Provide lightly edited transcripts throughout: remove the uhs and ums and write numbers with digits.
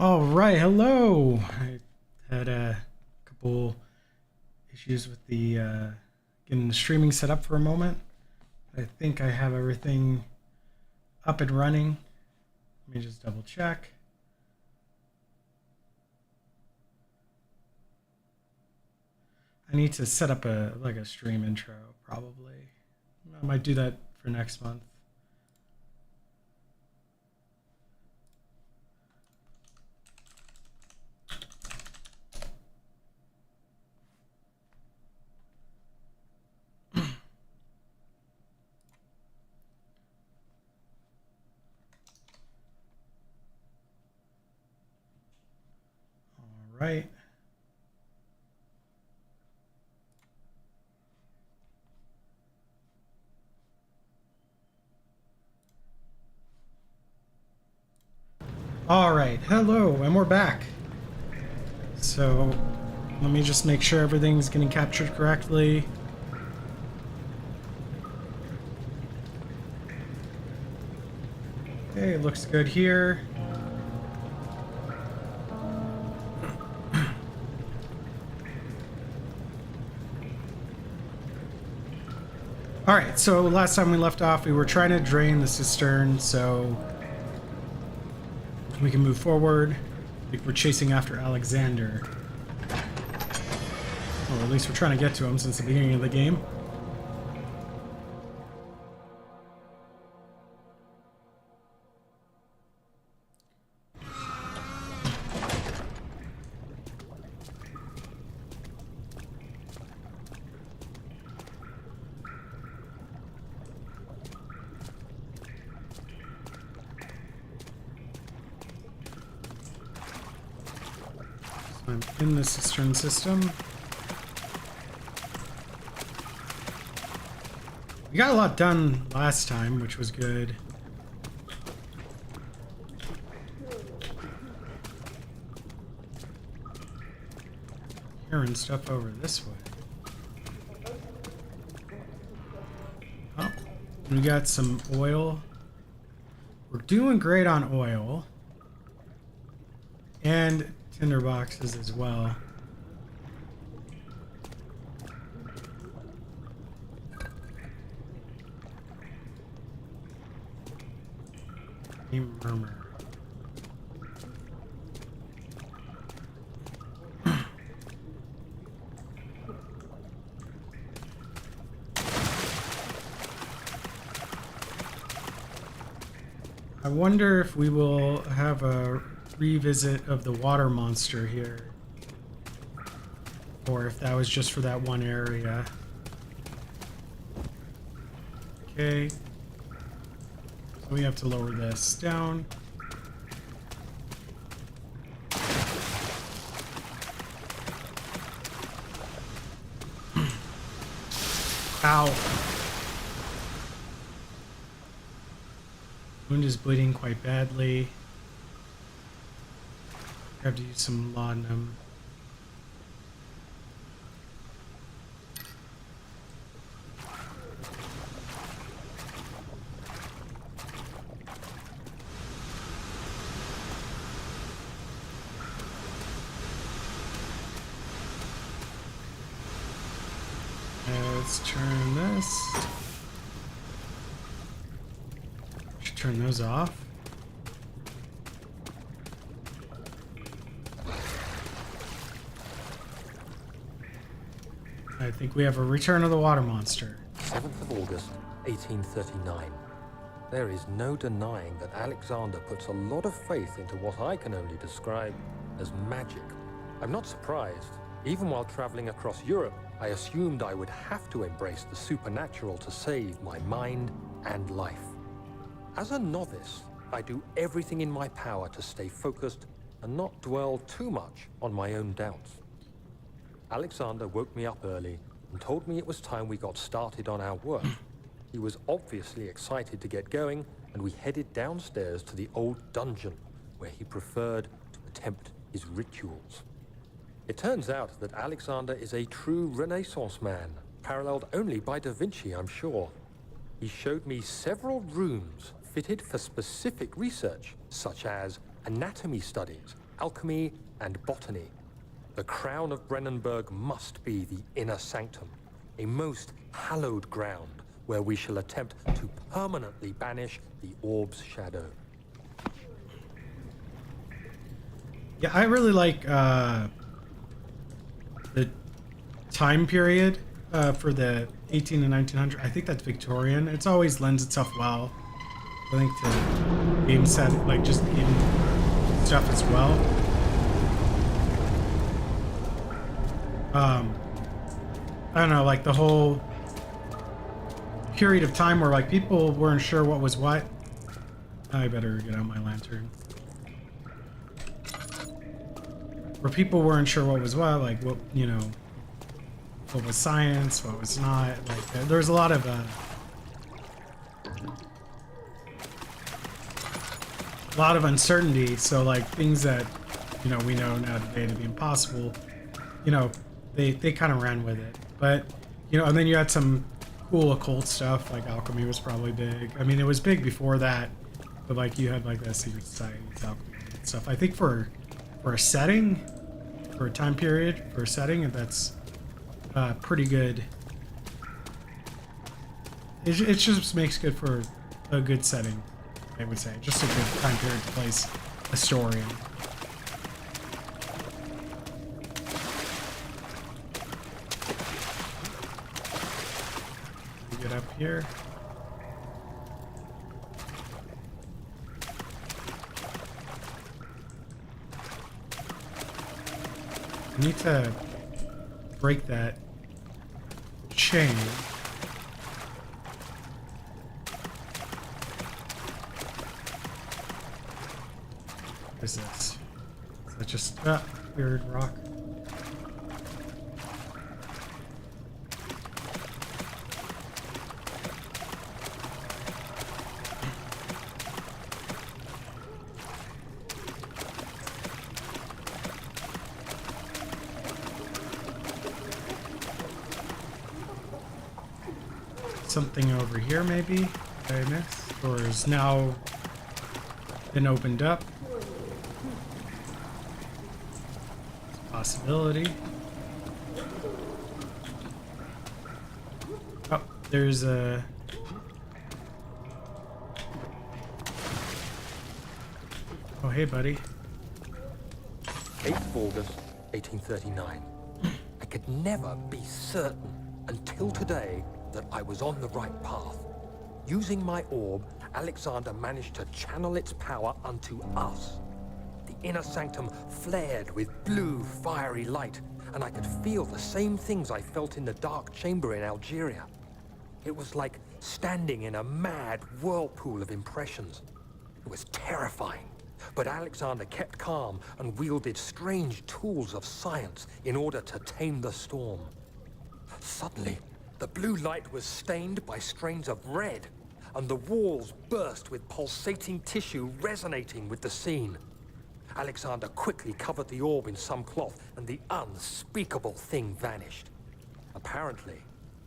All right, hello. I had a couple issues with the getting the streaming set up for a moment. I think I have everything up and running. Let me just double check. I need to set up a stream intro probably. I might do that for next month. Right. All right, hello, and we're back. So let me just make sure everything's getting captured correctly. Okay, it looks good here. All right, so last time we left off, we were trying to drain the cistern so we can move forward. I think we're chasing after Alexander. Or at least we're trying to get to him since the beginning of the game. I'm in the cistern system. We got a lot done last time, which was good. Hearing stuff over this way. Oh, we got some oil. We're doing great on oil. And tinder boxes as well. A murmur. I wonder if we will have a revisit of the water monster here, or if that was just for that one area. Okay, so we have to lower this down. Ow. Wound is bleeding quite badly. I have to use some laudanum. Let's turn this. Should turn those off. I think we have a return of the water monster. 7th of August, 1839. There is no denying that Alexander puts a lot of faith into what I can only describe as magic. I'm not surprised. Even while traveling across Europe, I assumed I would have to embrace the supernatural to save my mind and life. As a novice, I do everything in my power to stay focused and not dwell too much on my own doubts. Alexander woke me up early and told me it was time we got started on our work. He was obviously excited to get going, and we headed downstairs to the old dungeon, where he preferred to attempt his rituals. It turns out that Alexander is a true Renaissance man, paralleled only by Da Vinci, I'm sure. He showed me several rooms fitted for specific research, such as anatomy studies alchemy and botany. The crown of Brennenburg must be the inner sanctum, a most hallowed ground where we shall attempt to permanently banish the orb's shadow. Yeah, I really like the time period for the 18 and 1900. I think that's Victorian. It's always lends itself well, I think, to game set, like just game stuff as well. I don't know, like the whole period of time where like people weren't sure what was what. I better get out my lantern. Where people weren't sure what was what, like what, you know, what was science, what was not. Like there was a lot of uncertainty. So like things that, you know, we know now today to be impossible, you know, they kind of ran with it. But, you know, and then you had some cool occult stuff, like alchemy was probably big. I mean, it was big before that, but like you had like that secret society alchemy and stuff. I think for a setting, for a time period, for a setting, that's pretty good. It just makes good for a good setting, I would say. Just a good time period to place a story in. Get up here. I need to break that chain. What is this? Is that just weird rock? Something over here maybe that I missed, or is now been opened up. Possibility. Oh, there's a... Oh, hey, buddy. 8th of August, 1839. I could never be certain until today that I was on the right path. Using my orb, Alexander managed to channel its power unto us. The inner sanctum flared with blue, fiery light, and I could feel the same things I felt in the dark chamber in Algeria. It was like standing in a mad whirlpool of impressions. It was terrifying, but Alexander kept calm and wielded strange tools of science in order to tame the storm. Suddenly, the blue light was stained by strains of red, and the walls burst with pulsating tissue resonating with the scene. Alexander quickly covered the orb in some cloth, and the unspeakable thing vanished. Apparently,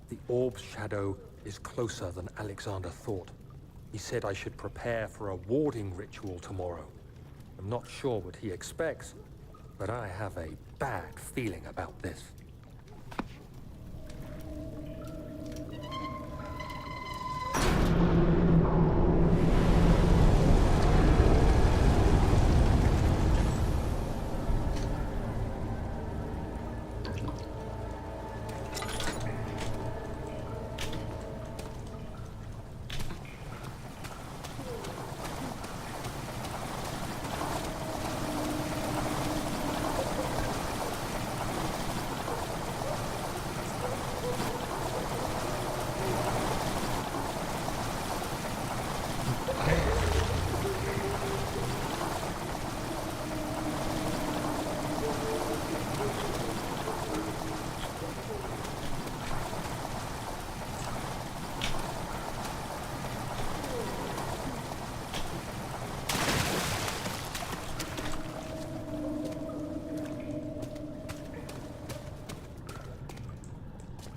the orb's shadow is closer than Alexander thought. He said I should prepare for a warding ritual tomorrow. I'm not sure what he expects, but I have a bad feeling about this.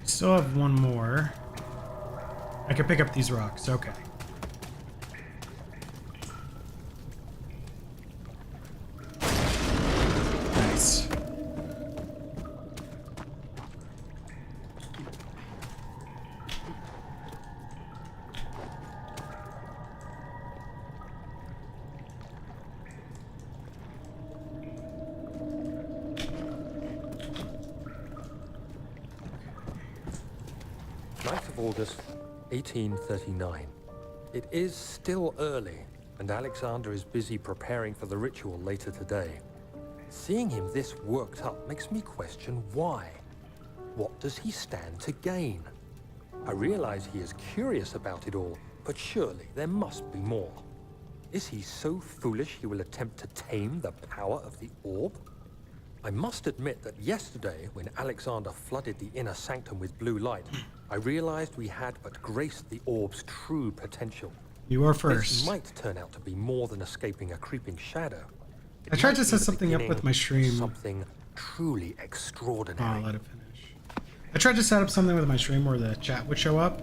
Still have one more. I can pick up these rocks. Okay. of August, 1839. It is still early, and Alexander is busy preparing for the ritual later today. Seeing him this worked up makes me question why. What does he stand to gain? I realize he is curious about it all, but surely there must be more. Is he so foolish he will attempt to tame the power of the orb? I must admit that yesterday, when Alexander flooded the inner sanctum with blue light, I realized we had but graced the orb's true potential. You are This first. might turn out to be more than escaping a creeping shadow. It I tried might to be set the something up with my stream. Something truly extraordinary. Oh, let it finish. I tried to set up something with my stream where the chat would show up.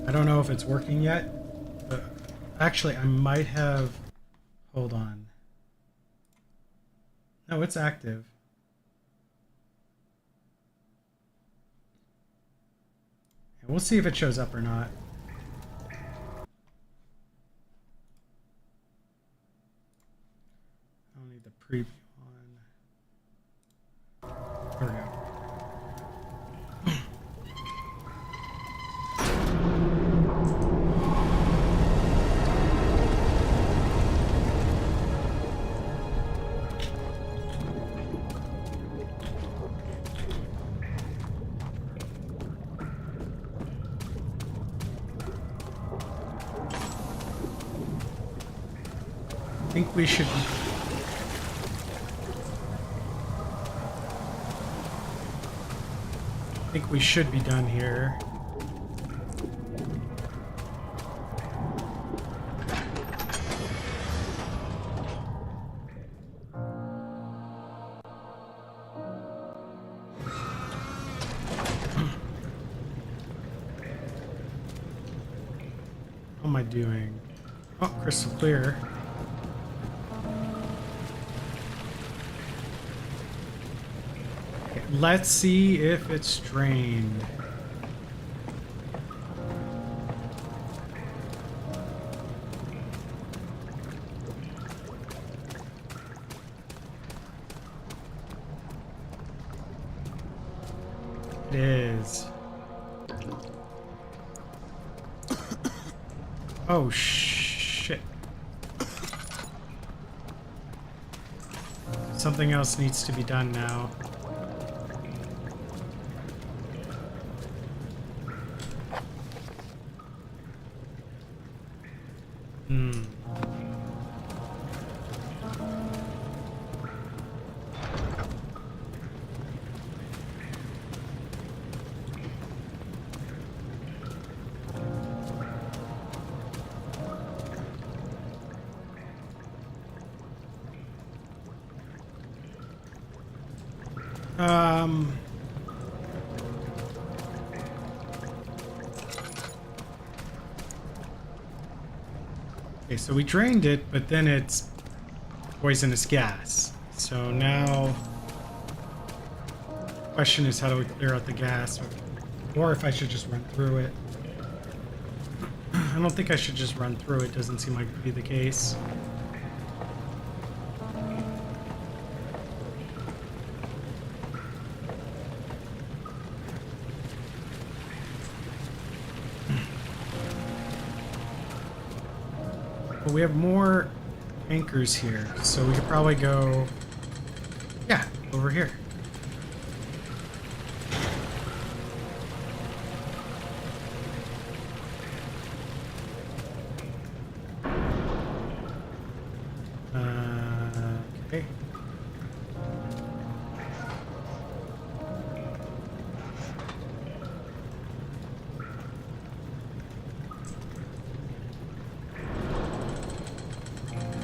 I don't know if it's working yet. But actually, I might have... Hold on. No, it's active. Yeah, we'll see if it shows up or not. I'll need the preview on. There we go. I think we should. I think we should be done here. How am I doing? Oh, crystal clear. Let's see if it's drained. It is. Oh, shit. Something else needs to be done now. Okay, so we drained it, but then it's poisonous gas. So now, the question is, how do we clear out the gas? Or if I should just run through it. I don't think I should just run through it. Doesn't seem like to be the case. But we have more anchors here, so we could probably go, yeah, over here. Okay.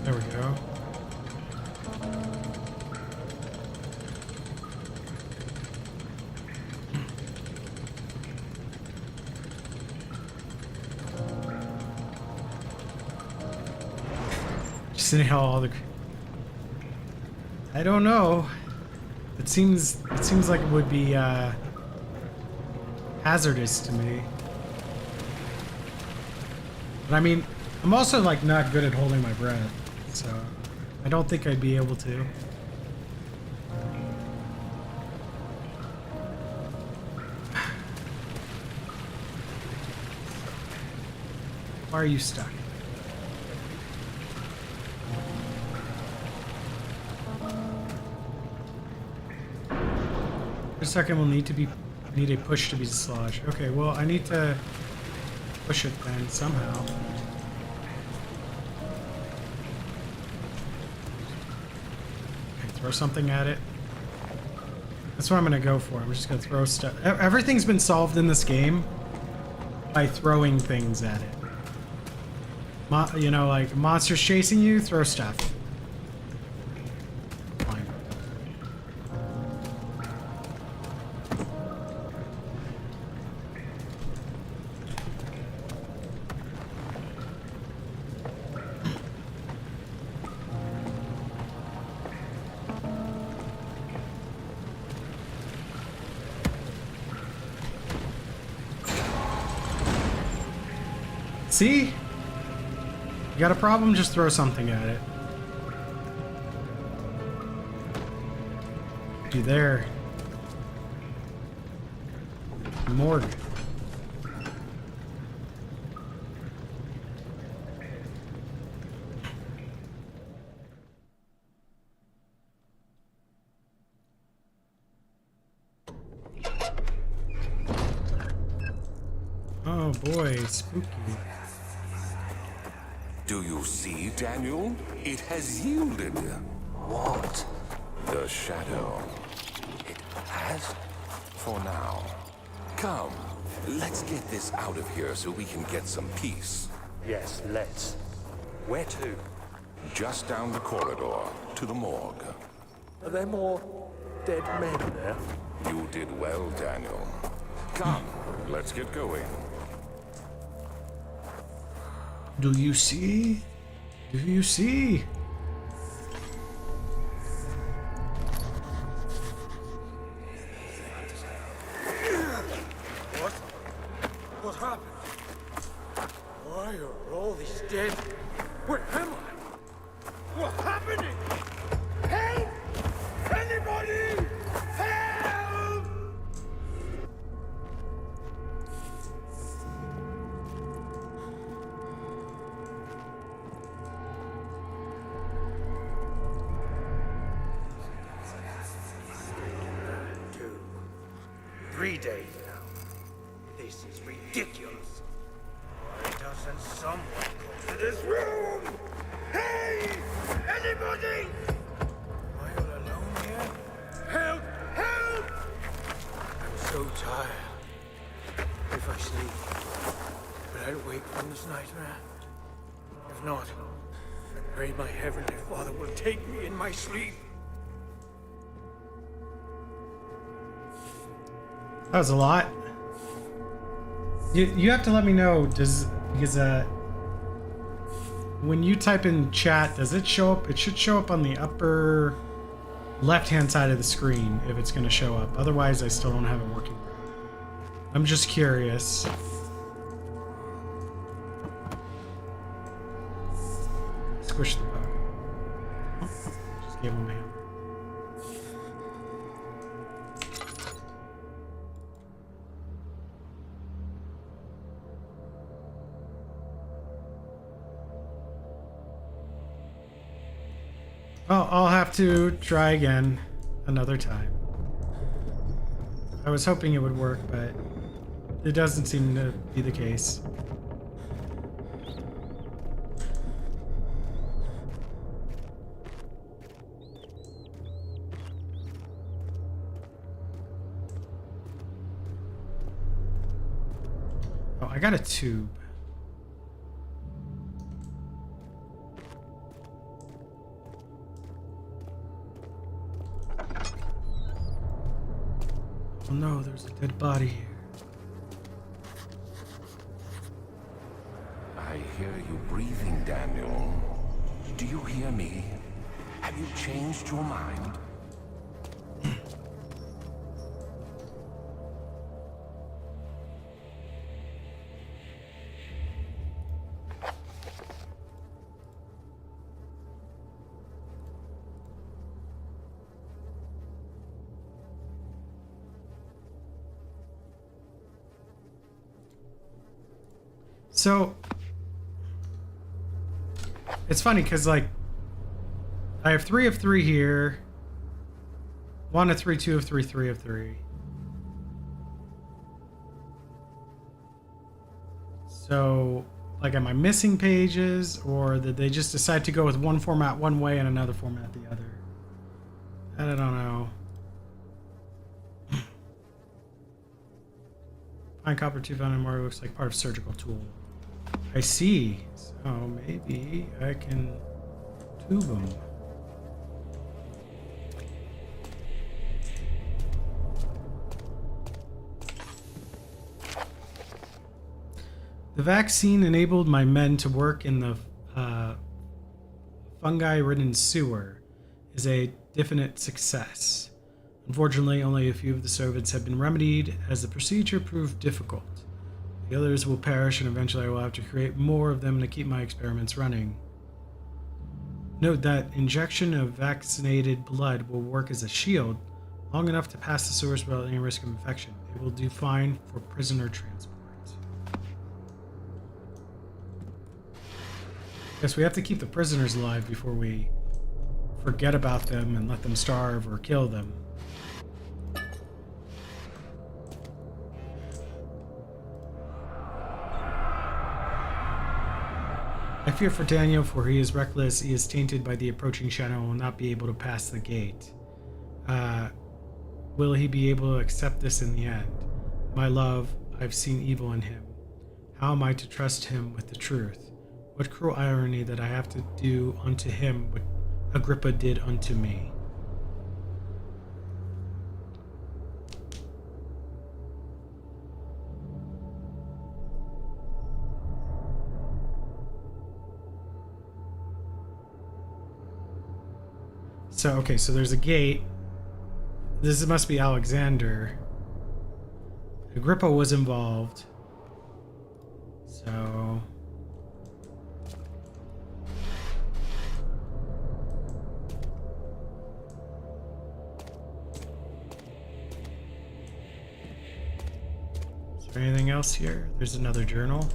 There we go. Just seeing how all the... I don't know. It seems like it would be hazardous to me. But I mean, I'm also like not good at holding my breath, so I don't think I'd be able to. Why are you stuck? For a second, we'll need a push to be dislodged. Okay, well, I need to push it then somehow. Okay, throw something at it. That's what I'm gonna go for. I'm just gonna throw stuff. Everything's been solved in this game by throwing things at it. You know, like monsters chasing you, throw stuff. Fine. See? You got a problem? Just throw something at it. You there? Morgue. Oh boy, spooky. Do you see, Daniel? It has yielded. What? The shadow. It has? For now. Come, let's get this out of here so we can get some peace. Yes, let's. Where to? Just down the corridor, to the morgue. Are there more dead men there? You did well, Daniel. Come, let's get going. Do you see? Do you see? What happened? Why are all these dead? Where am I? What's happening? Help! Anybody! Help! Two, 3 days now. This is ridiculous. Why doesn't someone come to this room? Hey! Anybody? Am I all alone here? Help! Help! I'm so tired. If I sleep, will I wake from this nightmare? If not, I pray my Heavenly Father will take me in my sleep. That was a lot. You have to let me know, because when you type in chat, does it show up? It should show up on the upper left-hand side of the screen if it's going to show up. Otherwise, I still don't have it working. I'm just curious. Squish the bug. Oh, just gave him a hammer. Well, I'll have to try again another time. I was hoping it would work, but it doesn't seem to be the case. Oh, I got a tube. Oh no, there's a dead body here. I hear you breathing, Daniel. Do you hear me? Have you changed your mind? So, It's funny because, like, I have 3 of 3 here. 1 of 3, 2 of 3, 3 of 3. So, like, am I missing pages, or did they just decide to go with one format one way and another format the other? I don't know. Fine copper tooth on more looks like part of surgical tool. I see. So maybe I can tube them. The vaccine enabled my men to work in the fungi-ridden sewer is a definite success. Unfortunately, only a few of the servants have been remedied, as the procedure proved difficult. The others will perish, and eventually I will have to create more of them to keep my experiments running. Note that injection of vaccinated blood will work as a shield long enough to pass the sewers without any risk of infection. It will do fine for prisoner transport. Guess we have to keep the prisoners alive before we forget about them and let them starve or kill them. I fear for Daniel, for he is reckless, he is tainted by the approaching shadow and will not be able to pass the gate. Will he be able to accept this in the end? My love, I've seen evil in him. How am I to trust him with the truth? What cruel irony that I have to do unto him what Agrippa did unto me. So, okay, so there's a gate. This must be Alexander. Agrippa was involved. So... is there anything else here? There's another journal.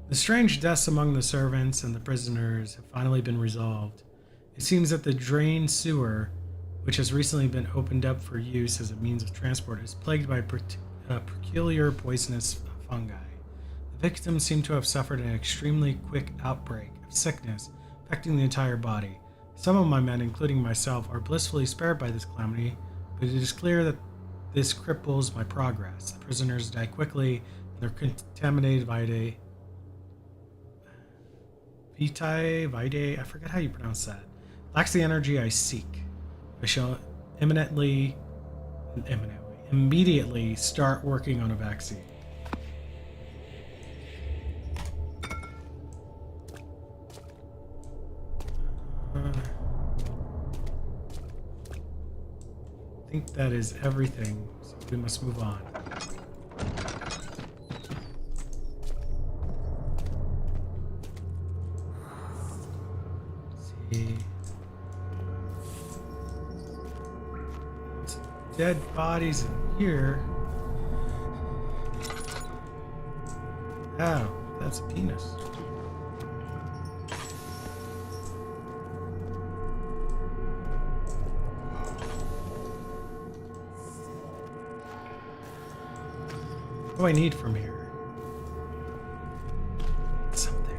The strange deaths among the servants and the prisoners have finally been resolved. It seems that the drain sewer, which has recently been opened up for use as a means of transport, is plagued by peculiar poisonous fungi. The victims seem to have suffered an extremely quick outbreak of sickness affecting the entire body. Some of my men, including myself, are blissfully spared by this calamity, but it is clear that this cripples my progress. The prisoners die quickly, and their contaminated vitae, I forget how you pronounce that, lacks the energy I seek. I shall immediately start working on a vaccine. I think that is everything, so we must move on. Let's see. Dead bodies in here. Oh, that's a penis. What do I need from here? Something.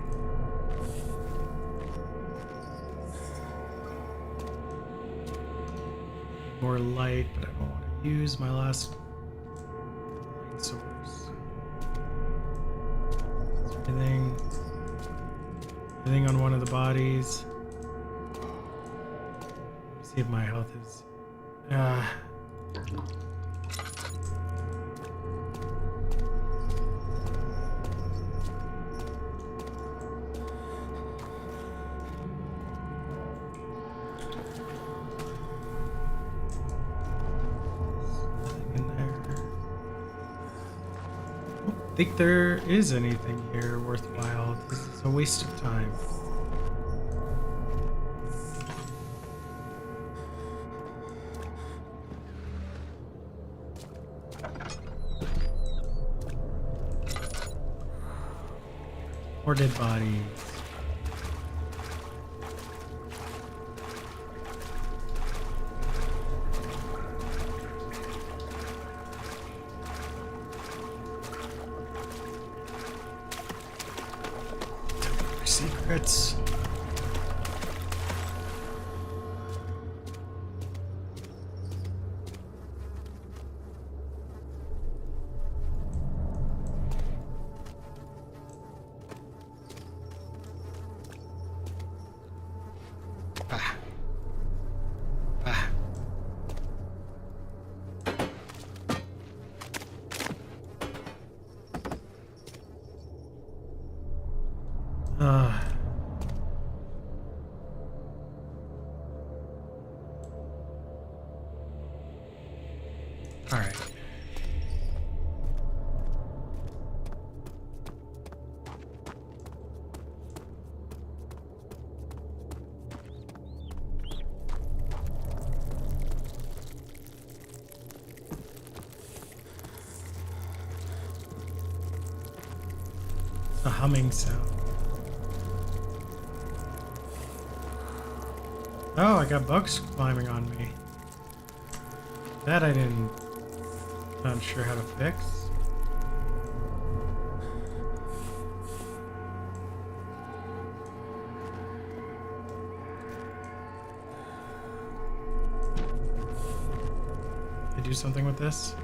More light, but I don't want to use my last light source. Is there anything on one of the bodies? See if my health is... I think there is anything here worthwhile. This is a waste of time. More dead bodies. Secrets. Ah. Ah. All right. A humming sound. Oh, I got bugs climbing on me. That I didn't. Not sure how to fix. Can I do something with this?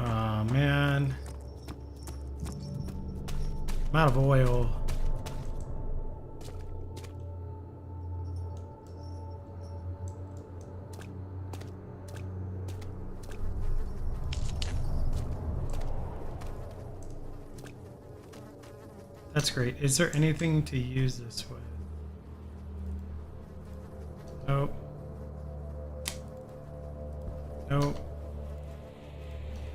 Oh man. I'm out of oil. That's great. Is there anything to use this with? Nope. Nope.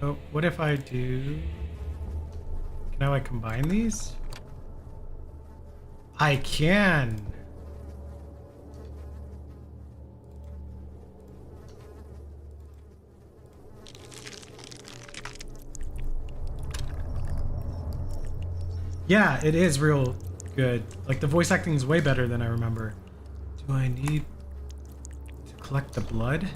Nope. What if I do... Can I like combine these? I can! Yeah, it is real good. Like, the voice acting is way better than I remember. Do I need to collect the blood?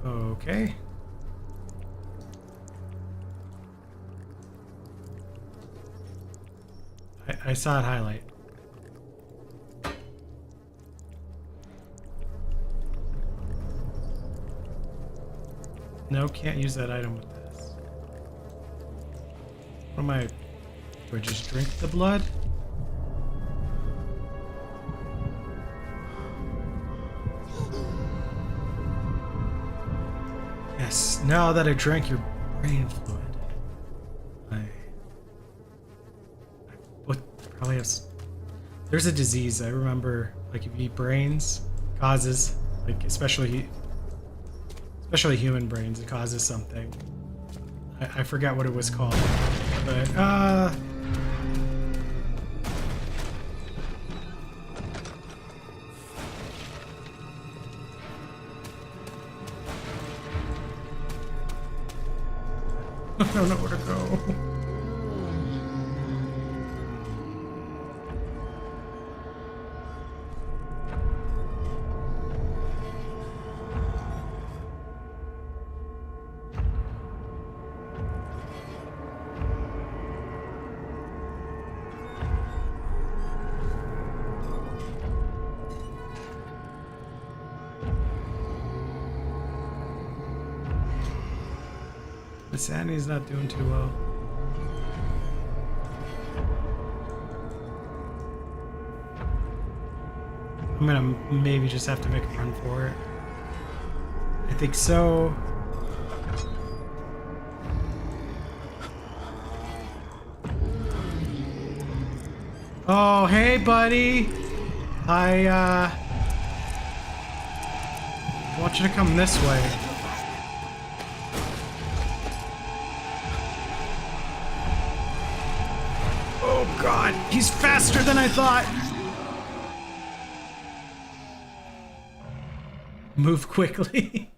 Okay. I saw it highlight. No, can't use that item with this. What am I... Do I just drink the blood? Yes, now that I drank your brain fluid, what probably has... There's a disease I remember, like if you eat brains, causes, like especially human brains, it causes something. I forgot what it was called, but I don't know where to go. The sanity's not doing too well. I'm gonna maybe just have to make a run for it. I think so. Oh, hey, buddy. I want you to come this way. Oh, God. He's faster than I thought. Move quickly.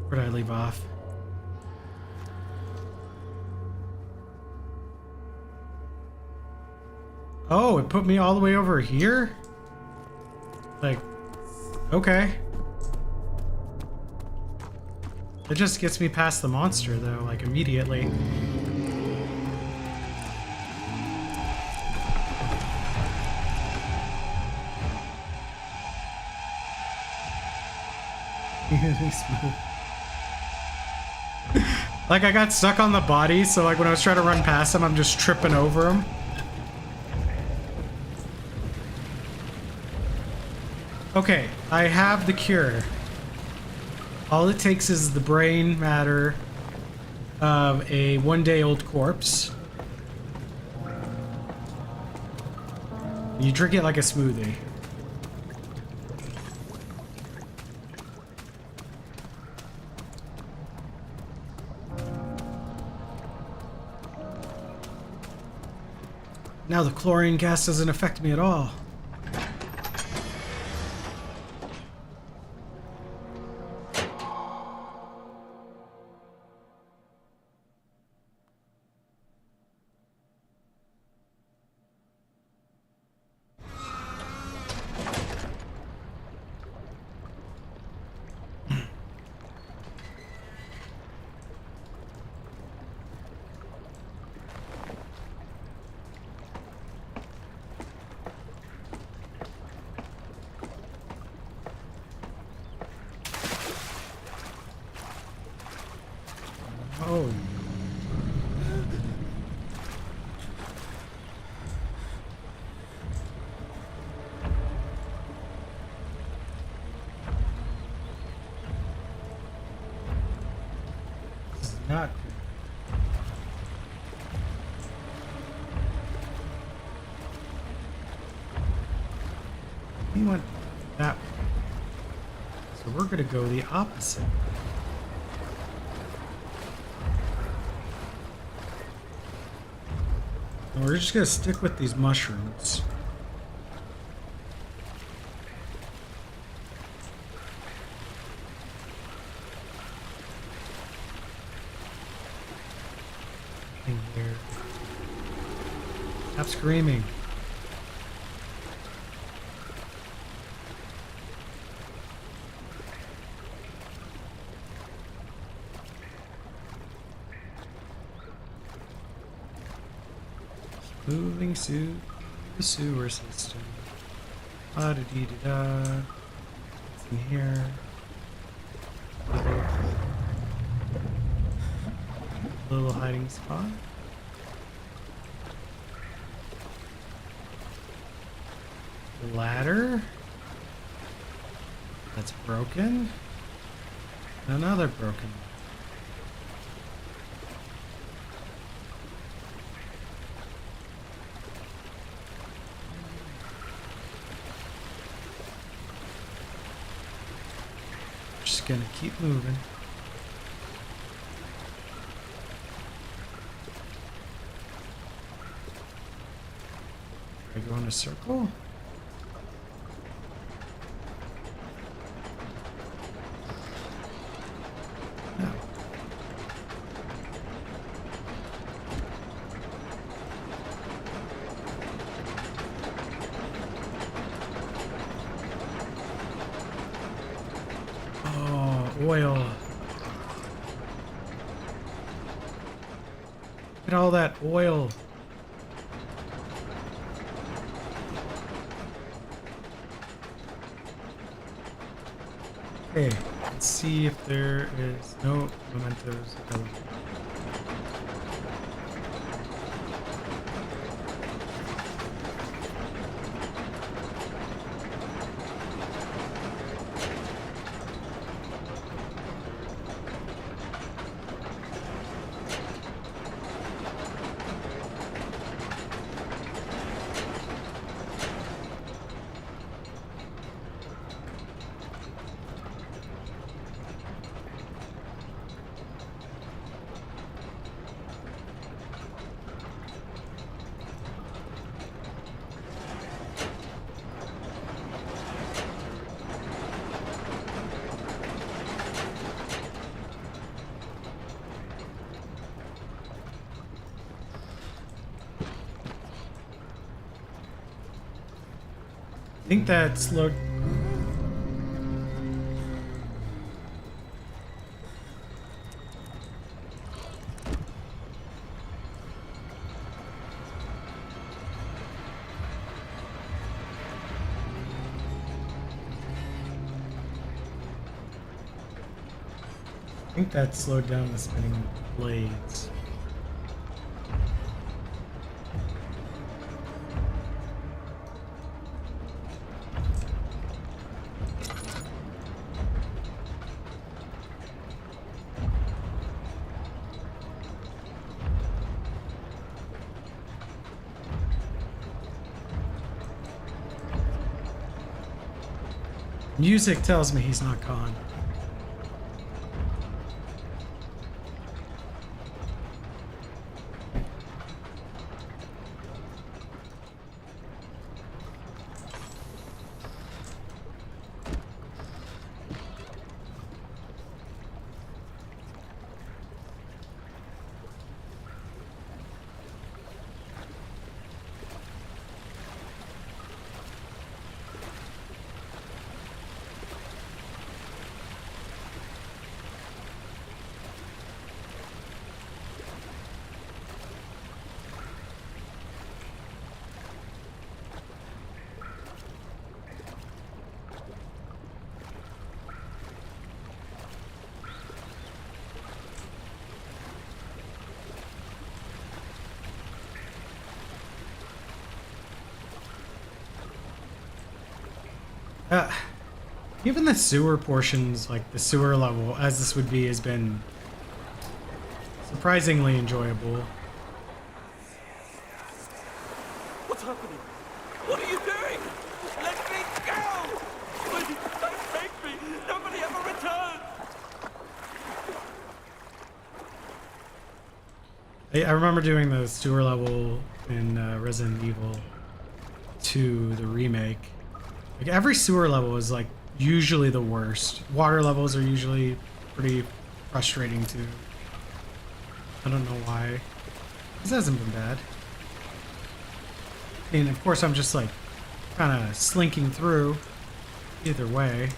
Where did I leave off? Oh, it put me all the way over here? Like, okay. It just gets me past the monster, though, like, immediately. Really smooth. Like, I got stuck on the body, so like when I was trying to run past him, I'm just tripping over him. Okay, I have the cure. All it takes is the brain matter of a one-day-old corpse. You drink it like a smoothie. Now the chlorine gas doesn't affect me at all. Oh. This is not good. We went that way. So we're gonna go the opposite. And we're just gonna stick with these mushrooms. In here. Stop screaming. Moving through the sewer system. Da da dee da da. What's in here? Little hiding spot. Ladder. That's broken. Another broken. Just gonna keep moving. I go in a circle. No. Oh, oil. Look at all that oil. Okay, let's see if there is no mementos available. I think that slowed. I think that slowed down the spinning blades. Music tells me he's not gone. Even the sewer portions, like the sewer level, as this would be, has been surprisingly enjoyable. What's happening? What are you doing? Let me go! Please, don't take me! Nobody ever returns! I remember doing the sewer level in Resident Evil 2, the remake. Like every sewer level is like usually the worst. Water levels are usually pretty frustrating too. I don't know why. This hasn't been bad. I mean, of course, I'm just like kind of slinking through either way.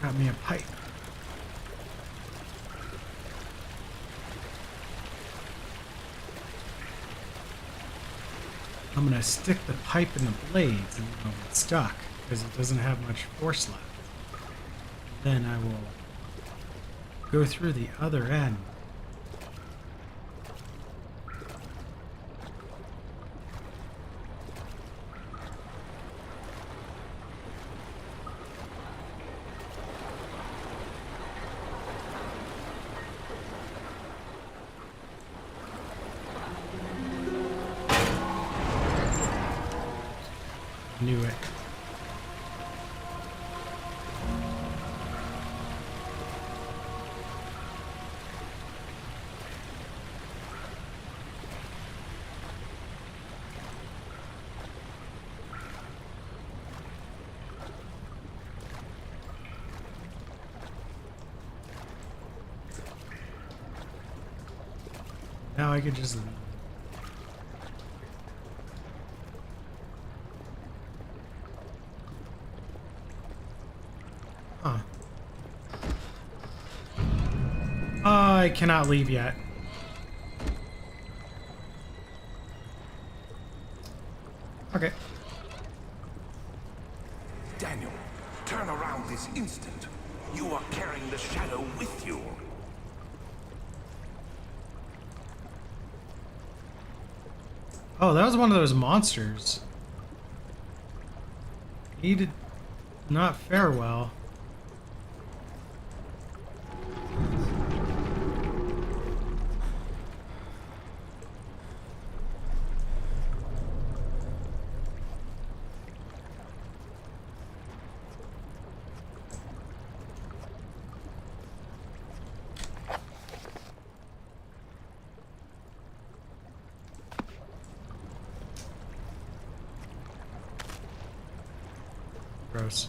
Got me a pipe. I'm gonna stick the pipe in the blades and it'll get stuck because it doesn't have much force left. Then I will go through the other end. Knew it. Now I could just leave. Huh. I cannot leave yet. Okay. Daniel, turn around this instant. You are carrying the shadow with you. Oh, that was one of those monsters. He did not fare well. Gross.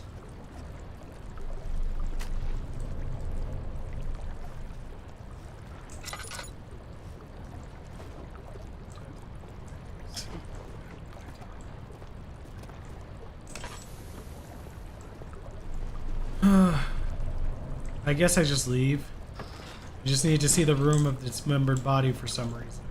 I guess I just leave. I just need to see the room of the dismembered body for some reason.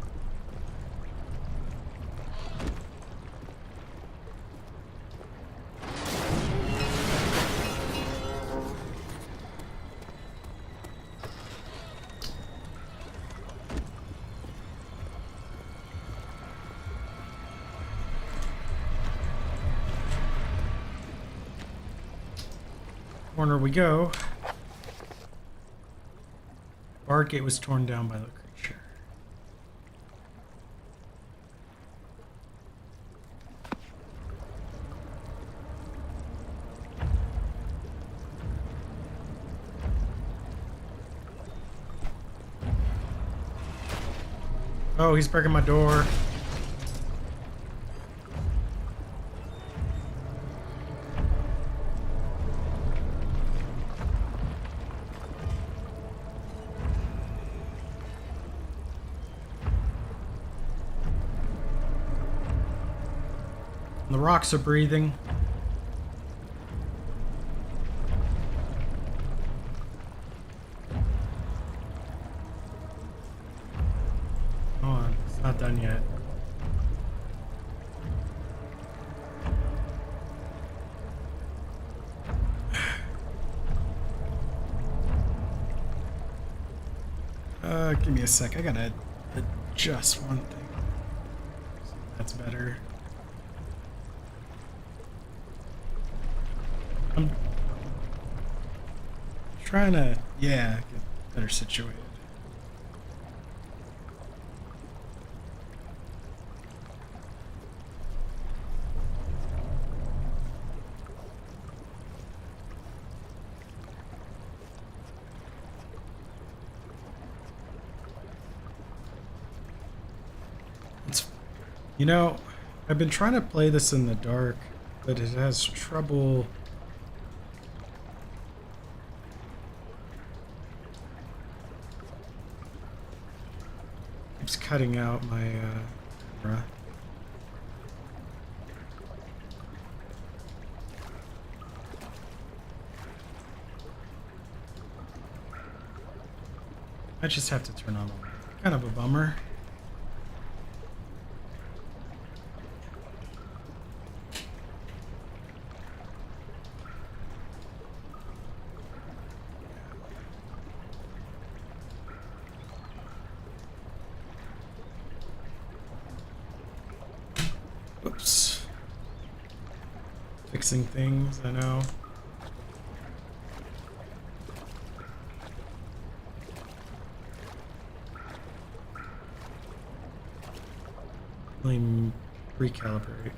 Corner we go. Barred gate was torn down by the creature. Oh, he's breaking my door. The rocks are breathing. Hold on, it's not done yet. Give me a sec. I gotta adjust one thing. That's better. I'm trying to, yeah, get better situated. You know, I've been trying to play this in the dark, but it has trouble. Keeps cutting out my camera. I just have to turn on the light. Kind of a bummer. Oops. Fixing things, I know. Let me recalibrate.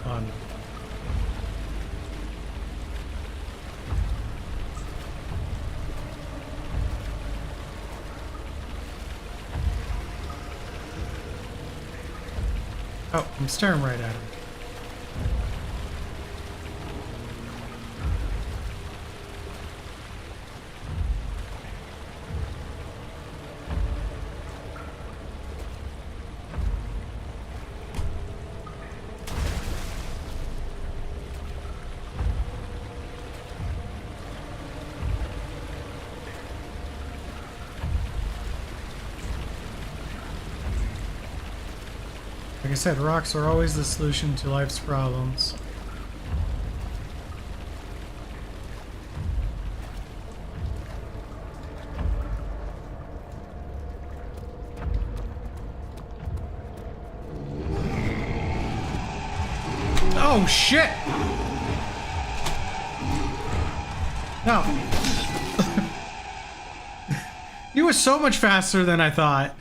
On. Oh, I'm staring right at him. Like I said, rocks are always the solution to life's problems. Oh shit! No. He was so much faster than I thought.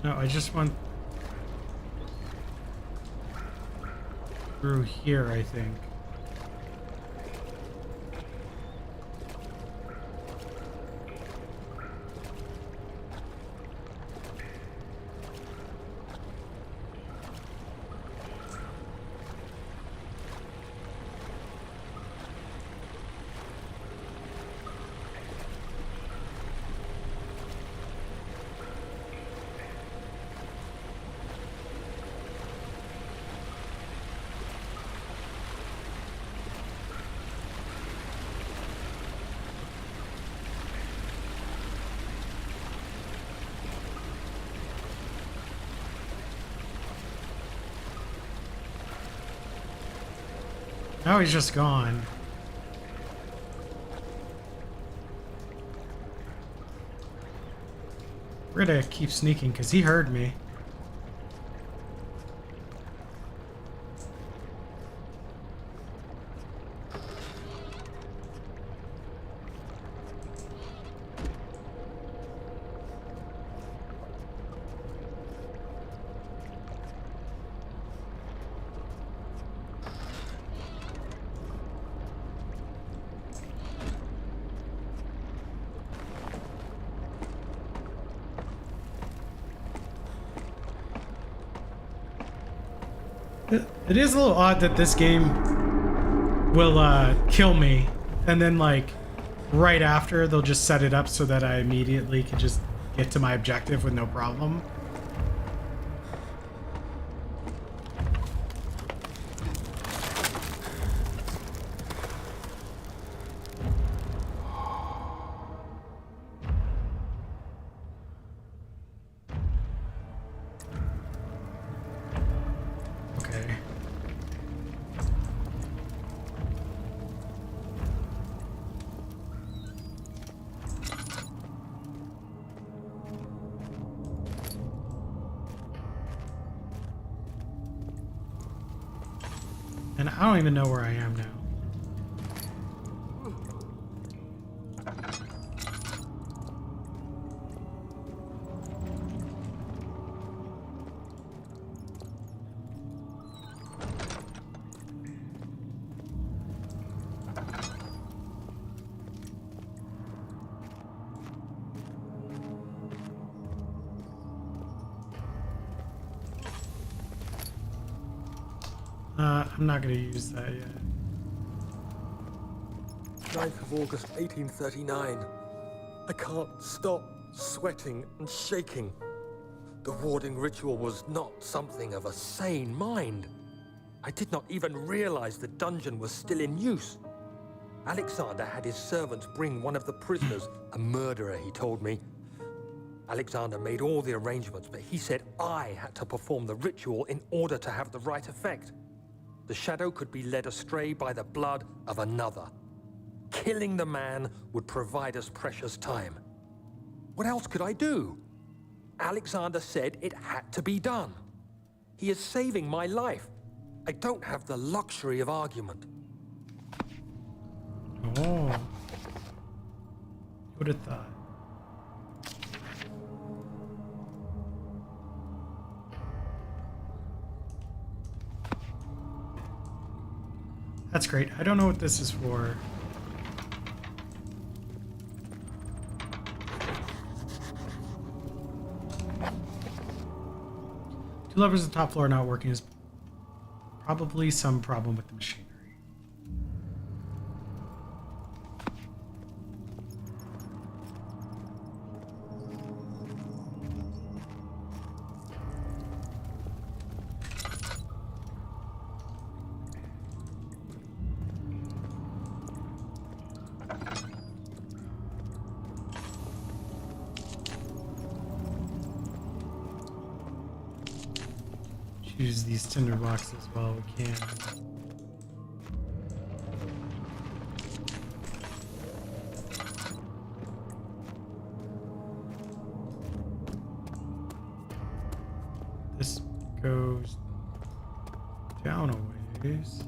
No, I just want through here, I think. Now he's just gone. We're gonna keep sneaking because he heard me. It is a little odd that this game will kill me, and then like right after they'll just set it up so that I immediately can just get to my objective with no problem. Okay. And I don't even know where I am now. I'm not gonna use that yet. 9th of August, 1839. I can't stop sweating and shaking. The warding ritual was not something of a sane mind. I did not even realize the dungeon was still in use. Alexander had his servants bring one of the prisoners, a murderer, he told me. Alexander made all the arrangements, but he said I had to perform the ritual in order to have the right effect. The shadow could be led astray by the blood of another. Killing the man would provide us precious time. What else could I do? Alexander said it had to be done. He is saving my life. I don't have the luxury of argument. Oh. Who would have thought? That's great. I don't know what this is for. Two levers on the top floor not working is probably some problem with the machinery. use these tinder boxes while we can. This goes down a ways.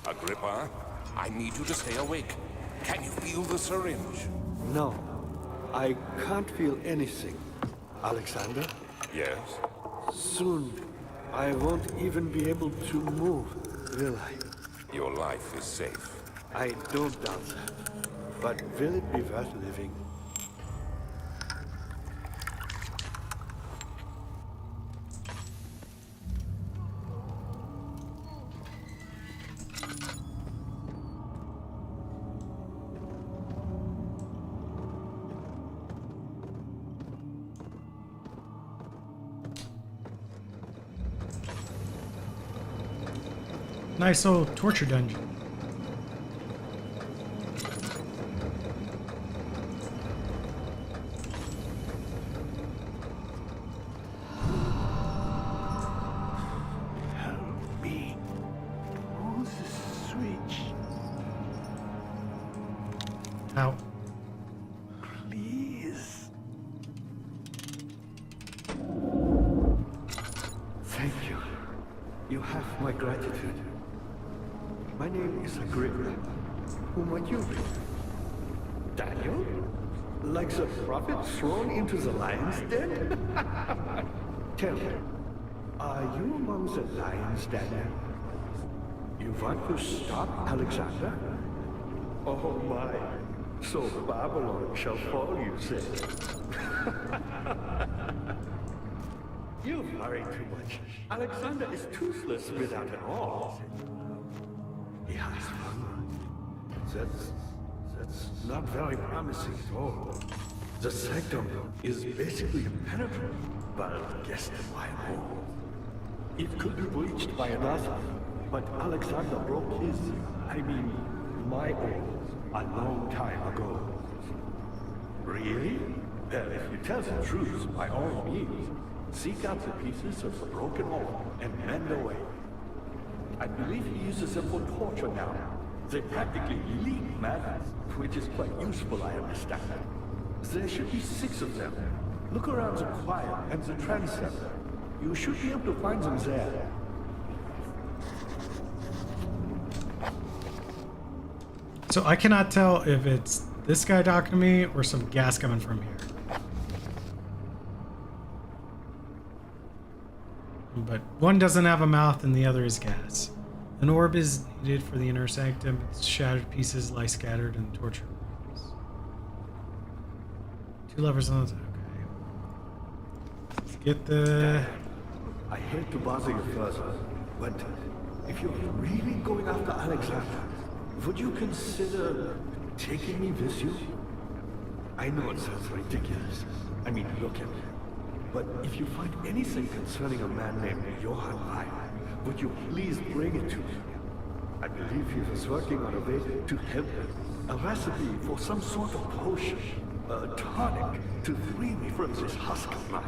Agrippa, I need you to stay awake. Can you feel the syringe? No, I can't feel anything. Alexander, Yes. soon I won't even be able to move, will I? Your life is safe. I don't doubt that. But will it be worth living? Nice old torture dungeon. Help me. Who's the switch? Ow. Please. Thank you. You have my gratitude. My name is Agrippa. Who might you be? Daniel? Like the prophet thrown into the lion's den? Tell me, are you among the lions, Daniel? You want to stop Alexander? Oh my, so Babylon shall fall, you say? You worry too much. Alexander is toothless without an all. He has fun. That's not very promising at all. The sanctum is basically impenetrable, but guess why more? It could be breached by another, but Alexander broke his, my own, a long time ago. Really? Well, if you tell the truth, by all means, seek out the pieces of the broken oak and mend away. I believe he uses them for torture now. They practically leak madness, which is quite useful, I understand. There should be 6 of them. Look around the choir and the transept. You should be able to find them there. So I cannot tell if it's this guy talking to me or some gas coming from here. But one doesn't have a mouth and the other is gas. An orb is needed for the inner sanctum. Its shattered pieces lie scattered in torture rooms. 2 levers on the... Okay. Let's get the... I hate to bother you further, but if you're really going after Alexander, would you consider taking me with you? I know it sounds ridiculous. Look at me. But if you find anything concerning a man named Johann Wein, would you please bring it to me? I believe he was working on a way to help me. A recipe for some sort of potion, a tonic, to free me from this husk of mine.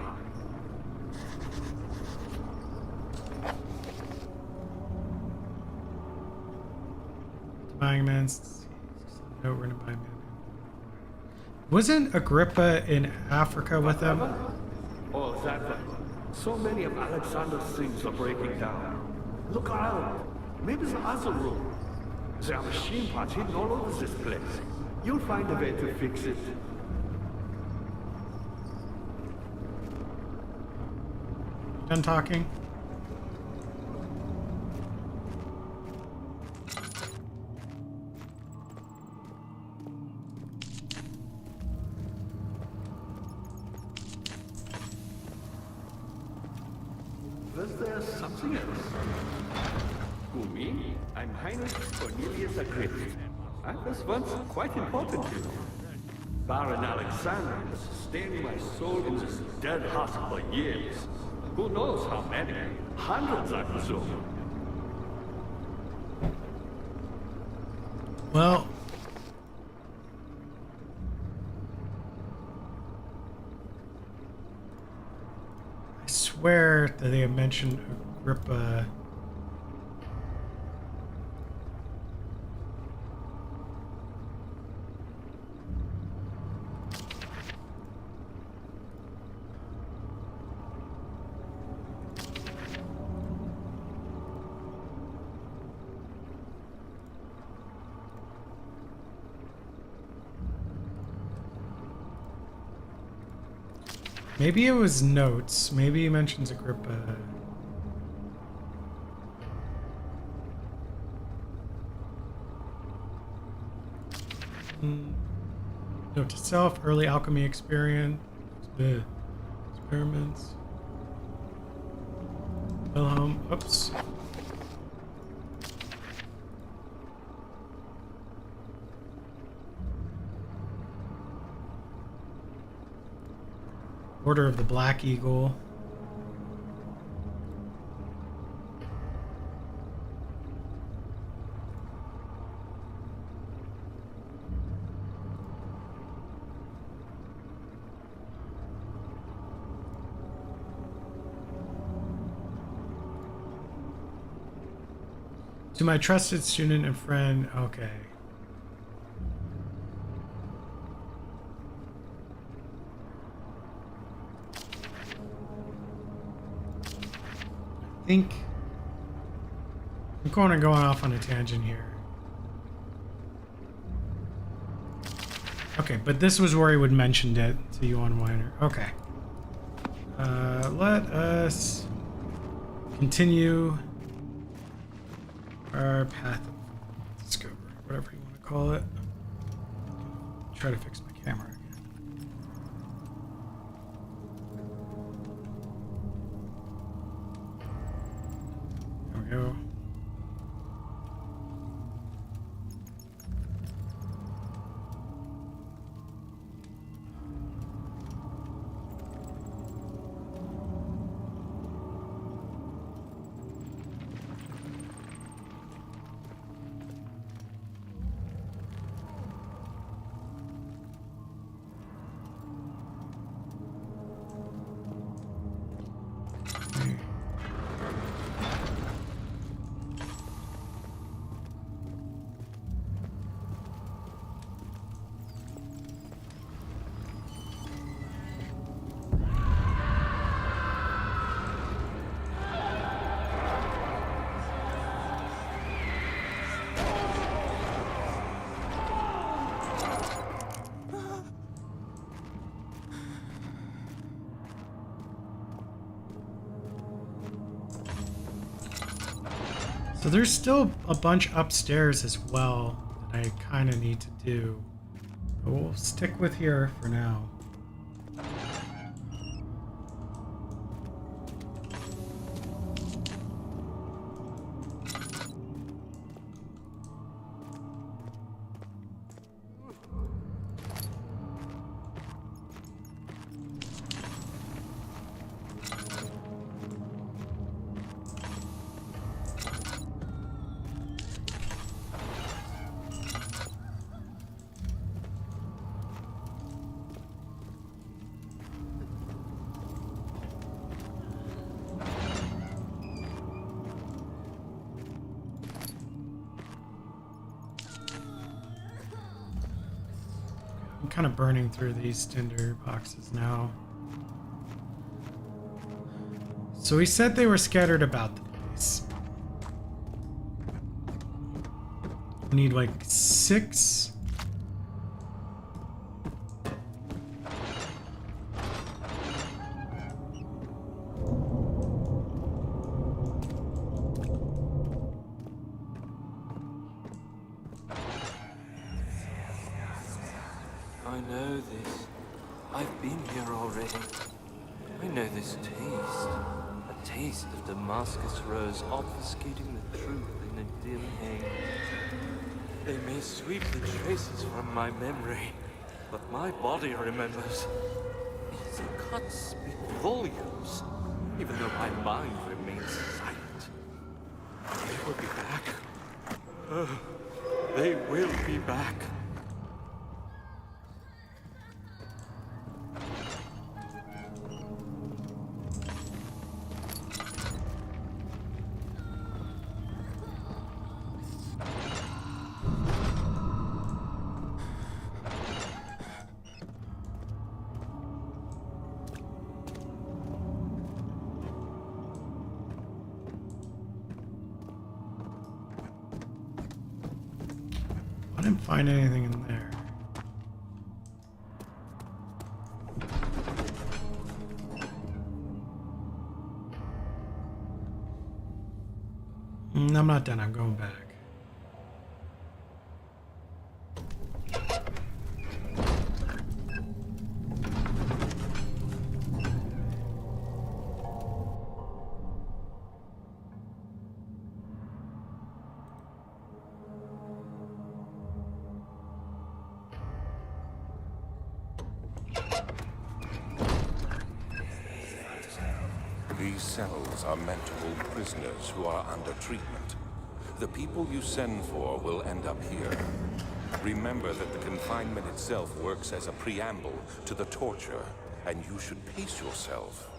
Buying man. No, we're gonna buy man. Wasn't Agrippa in Africa with them? Oh, that way. So many of Alexander's things are breaking down. Look around. Maybe the other room. There are machine parts hidden all over this place. You'll find a way to fix it. Done talking? nothing else. Who, me? I'm Heinrich Cornelius Agrippa. I was once quite important to you. Baron Alexander has sustained my soul in this dead husk for years. Who knows how many? Hundreds, I presume. Well, I swear that they have mentioned Agrippa. Maybe it was notes. Maybe he mentions Agrippa. Note to self, early alchemy experience. Experiments. Wilhelm. Oops. Order of the Black Eagle. To my trusted student and friend. Okay. I think I'm going off on a tangent here. Okay, but this was where he would mentioned it to you on Weiner. Okay. Let us continue our path of discovery, whatever you want to call it. Try to fix my camera again. There we go. So there's still a bunch upstairs as well that I kind of need to do. But we'll stick with here for now. I'm kind of burning through these tinder boxes now. So he said they were scattered about the place. I need like 6. I know this. I've been here already. I know this taste. taste of Damascus rose obfuscating the truth in a dim haze. They may sweep the traces from my memory, but my body remembers. These cuts speak volumes, even though my mind remains silent. They will be back. They will be back. I didn't find anything in there. I'm not done. I'm going back. These cells are meant to hold prisoners who are under treatment. The people you send for will end up here. Remember that the confinement itself works as a preamble to the torture, and you should pace yourself.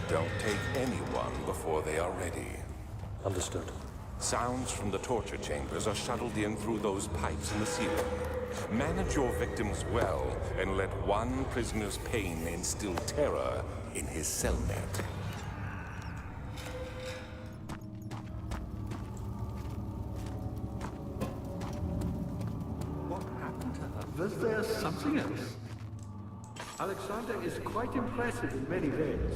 Don't take anyone before they are ready. Understood. Sounds from the torture chambers are shuttled in through those pipes in the ceiling. Manage your victims well, and let one prisoner's pain instill terror in his cell net. What happened to her? Was there something else? Alexander is quite impressive in many ways,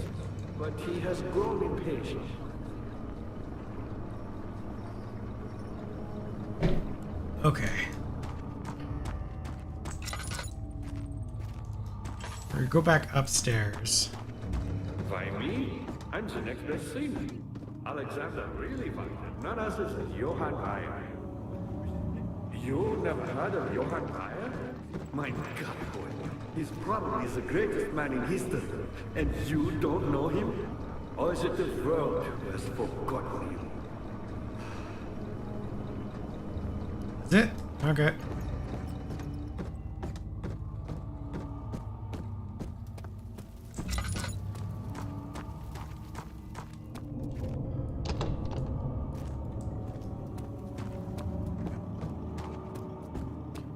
but he has grown impatient. Okay. We're gonna go back upstairs. By me? I'm the next best thing. Alexander really wanted none other than Johann Meyer. You never heard of Johann Meyer? My God, boy. He's probably the greatest man in history. And you don't know him? Or is it the world who has forgotten him? Is it? Okay.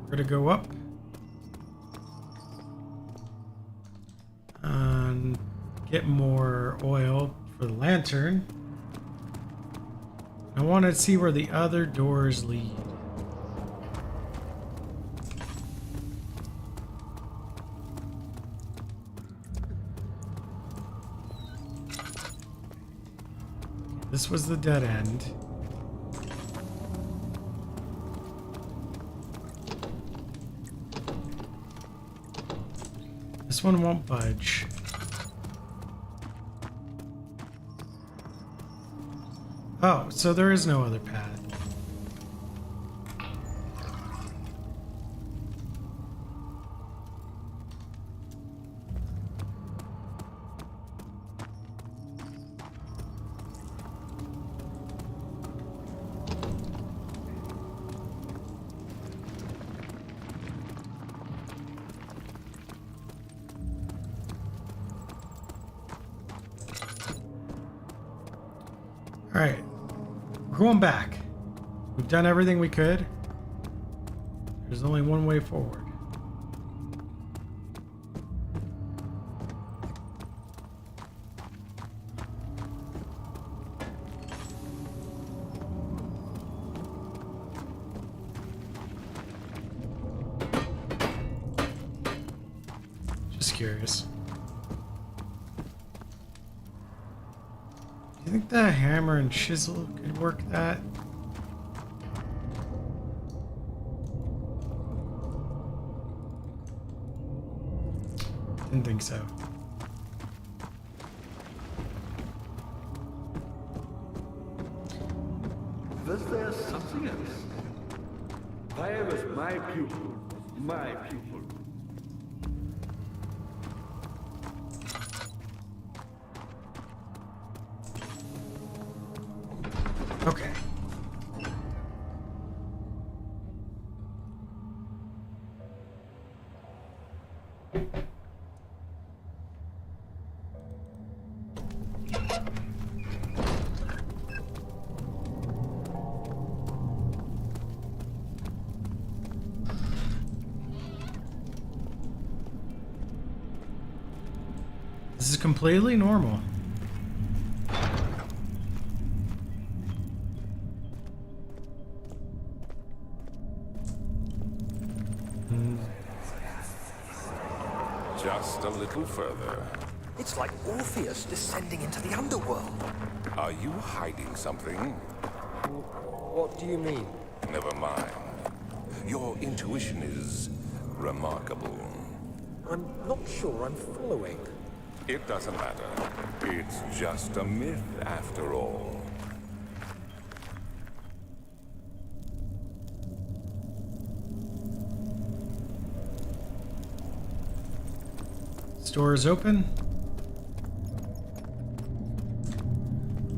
We're gonna go up and get more oil for the lantern. I want to see where the other doors lead. This was the dead end. This one won't budge. Oh, so there is no other path. All right, we're going back. We've done everything we could. There's only one way forward. Just curious. Do you think the hammer and chisel could work that? Didn't think so. Was there something else? Fire was my pupil. My pupil. Okay. This is completely normal. Just a little further. It's like Orpheus descending into the underworld. Are you hiding something? What do you mean? Never mind. Your intuition is remarkable. I'm not sure I'm following. It doesn't matter. It's just a myth after all. Store is open.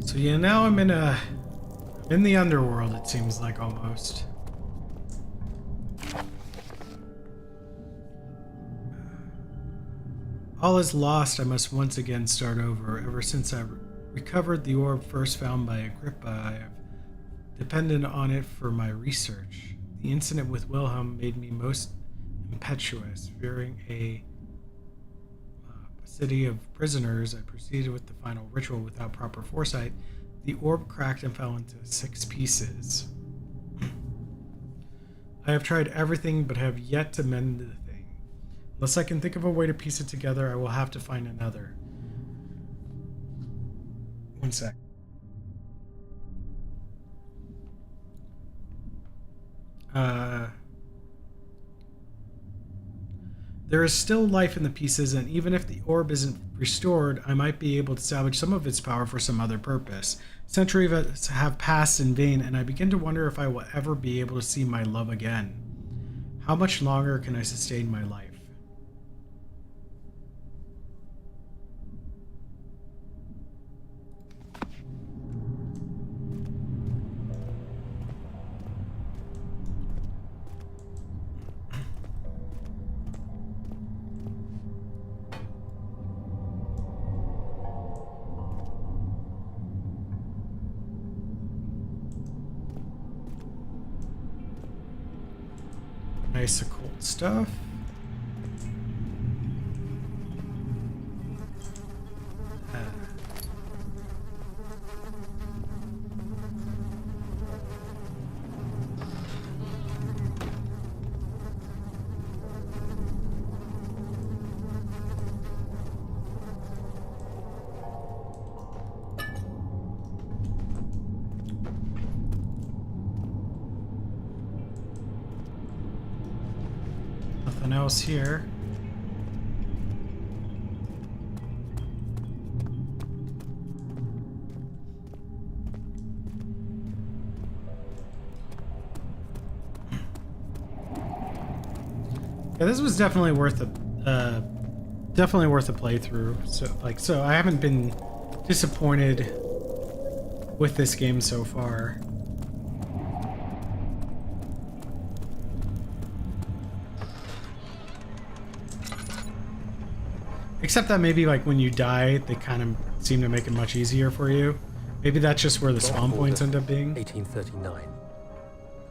So yeah, now I'm in the underworld, it seems like, almost. All is lost. I must once again start over. Ever since I recovered the orb first found by Agrippa, I have depended on it for my research. The incident with Wilhelm made me most impetuous. Fearing a city of prisoners, I proceeded with the final ritual without proper foresight. The orb cracked and fell into 6 pieces. I have tried everything but have yet to mend the thing. Unless I can think of a way to piece it together, I will have to find another. One sec. There is still life in the pieces, and even if the orb isn't restored, I might be able to salvage some of its power for some other purpose. Centuries have passed in vain, and I begin to wonder if I will ever be able to see my love again. How much longer can I sustain my life? Nice occult stuff. Nothing else here. Yeah, this was definitely worth a playthrough. So I haven't been disappointed with this game so far. Except that maybe like when you die, they kind of seem to make it much easier for you. Maybe that's just where the spawn points end up being. 1839.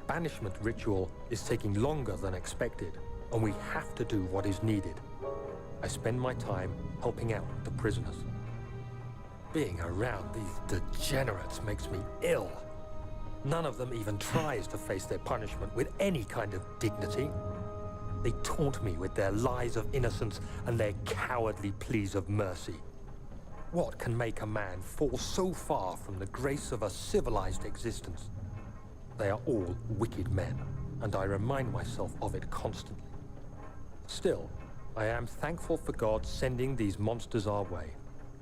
Banishment ritual is taking longer than expected, and we have to do what is needed. I spend my time helping out the prisoners. Being around these degenerates makes me ill. None of them even tries to face their punishment with any kind of dignity. They taunt me with their lies of innocence and their cowardly pleas of mercy. What can make a man fall so far from the grace of a civilized existence? They are all wicked men, and I remind myself of it constantly. Still, I am thankful for God sending these monsters our way,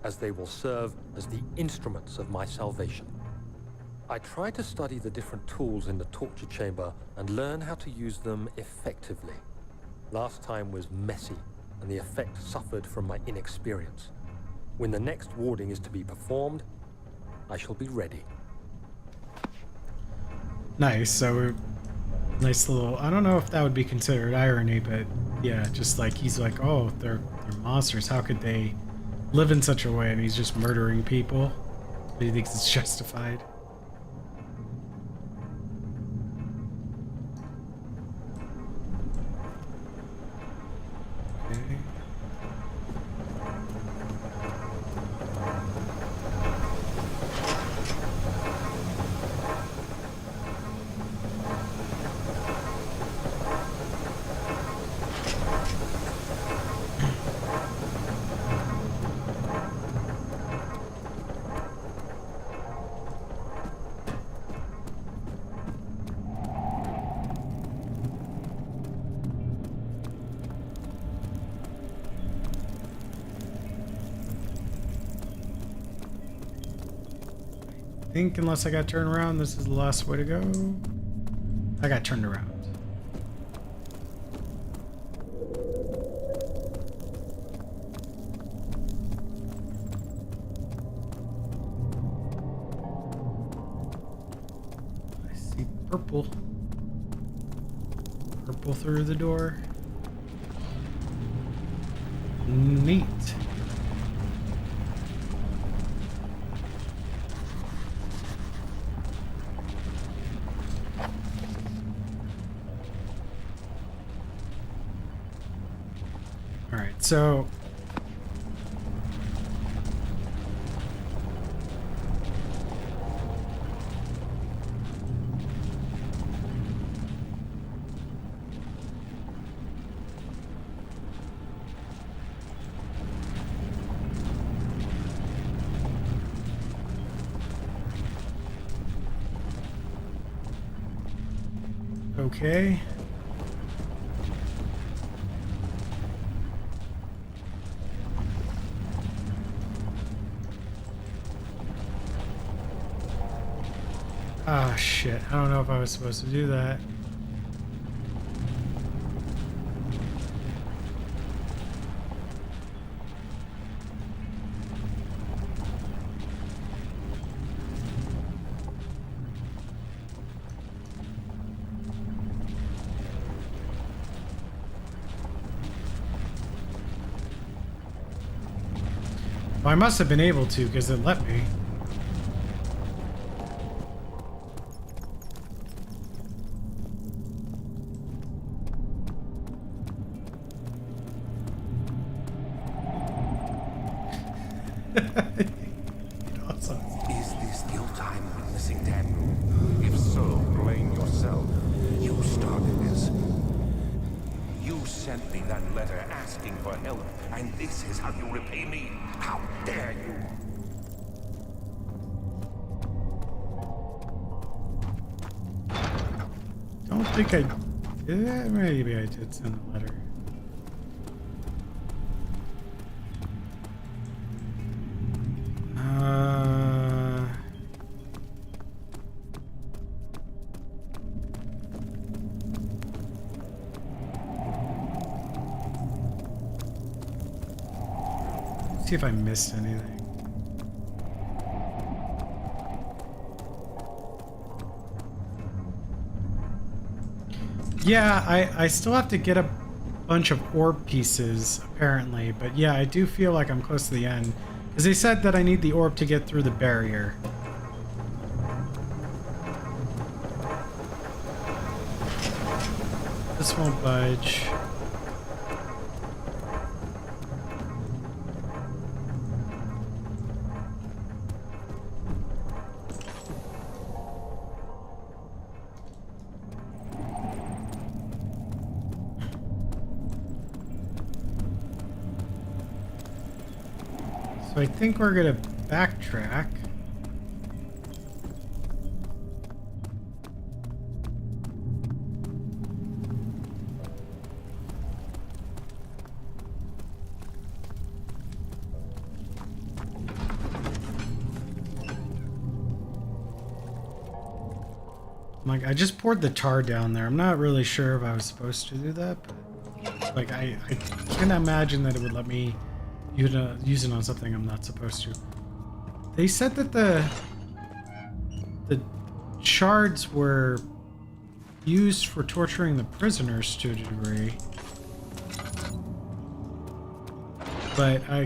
as they will serve as the instruments of my salvation. I tried to study the different tools in the torture chamber and learn how to use them effectively. Last time was messy, and the effect suffered from my inexperience. When the next warding is to be performed, I shall be ready. Nice. So, nice little. I don't know if that would be considered irony, but yeah, just like he's like, oh, they're monsters. How could they live in such a way? And he's just murdering people. But he thinks it's justified. Okay. I think unless I got turned around, this is the last way to go. I got turned around. I see purple. Purple through the door. Neat. Alright, so okay. Ah, shit. I don't know if I was supposed to do that. Well, I must have been able to because it let me. Awesome. Is this guilt I'm witnessing, Daniel? If so, blame yourself. You started this. You sent me that letter asking for help, and this is how you repay me? How dare you? Don't think I did that. Maybe I did send a letter. See if I missed anything. Yeah, I still have to get a bunch of orb pieces, apparently. But yeah, I do feel like I'm close to the end. Because they said that I need the orb to get through the barrier. This won't budge. So I think we're gonna backtrack. Like, I just poured the tar down there. I'm not really sure if I was supposed to do that, but like I can't imagine that it would let me use it on something I'm not supposed to. They said that the shards were used for torturing the prisoners to a degree. But I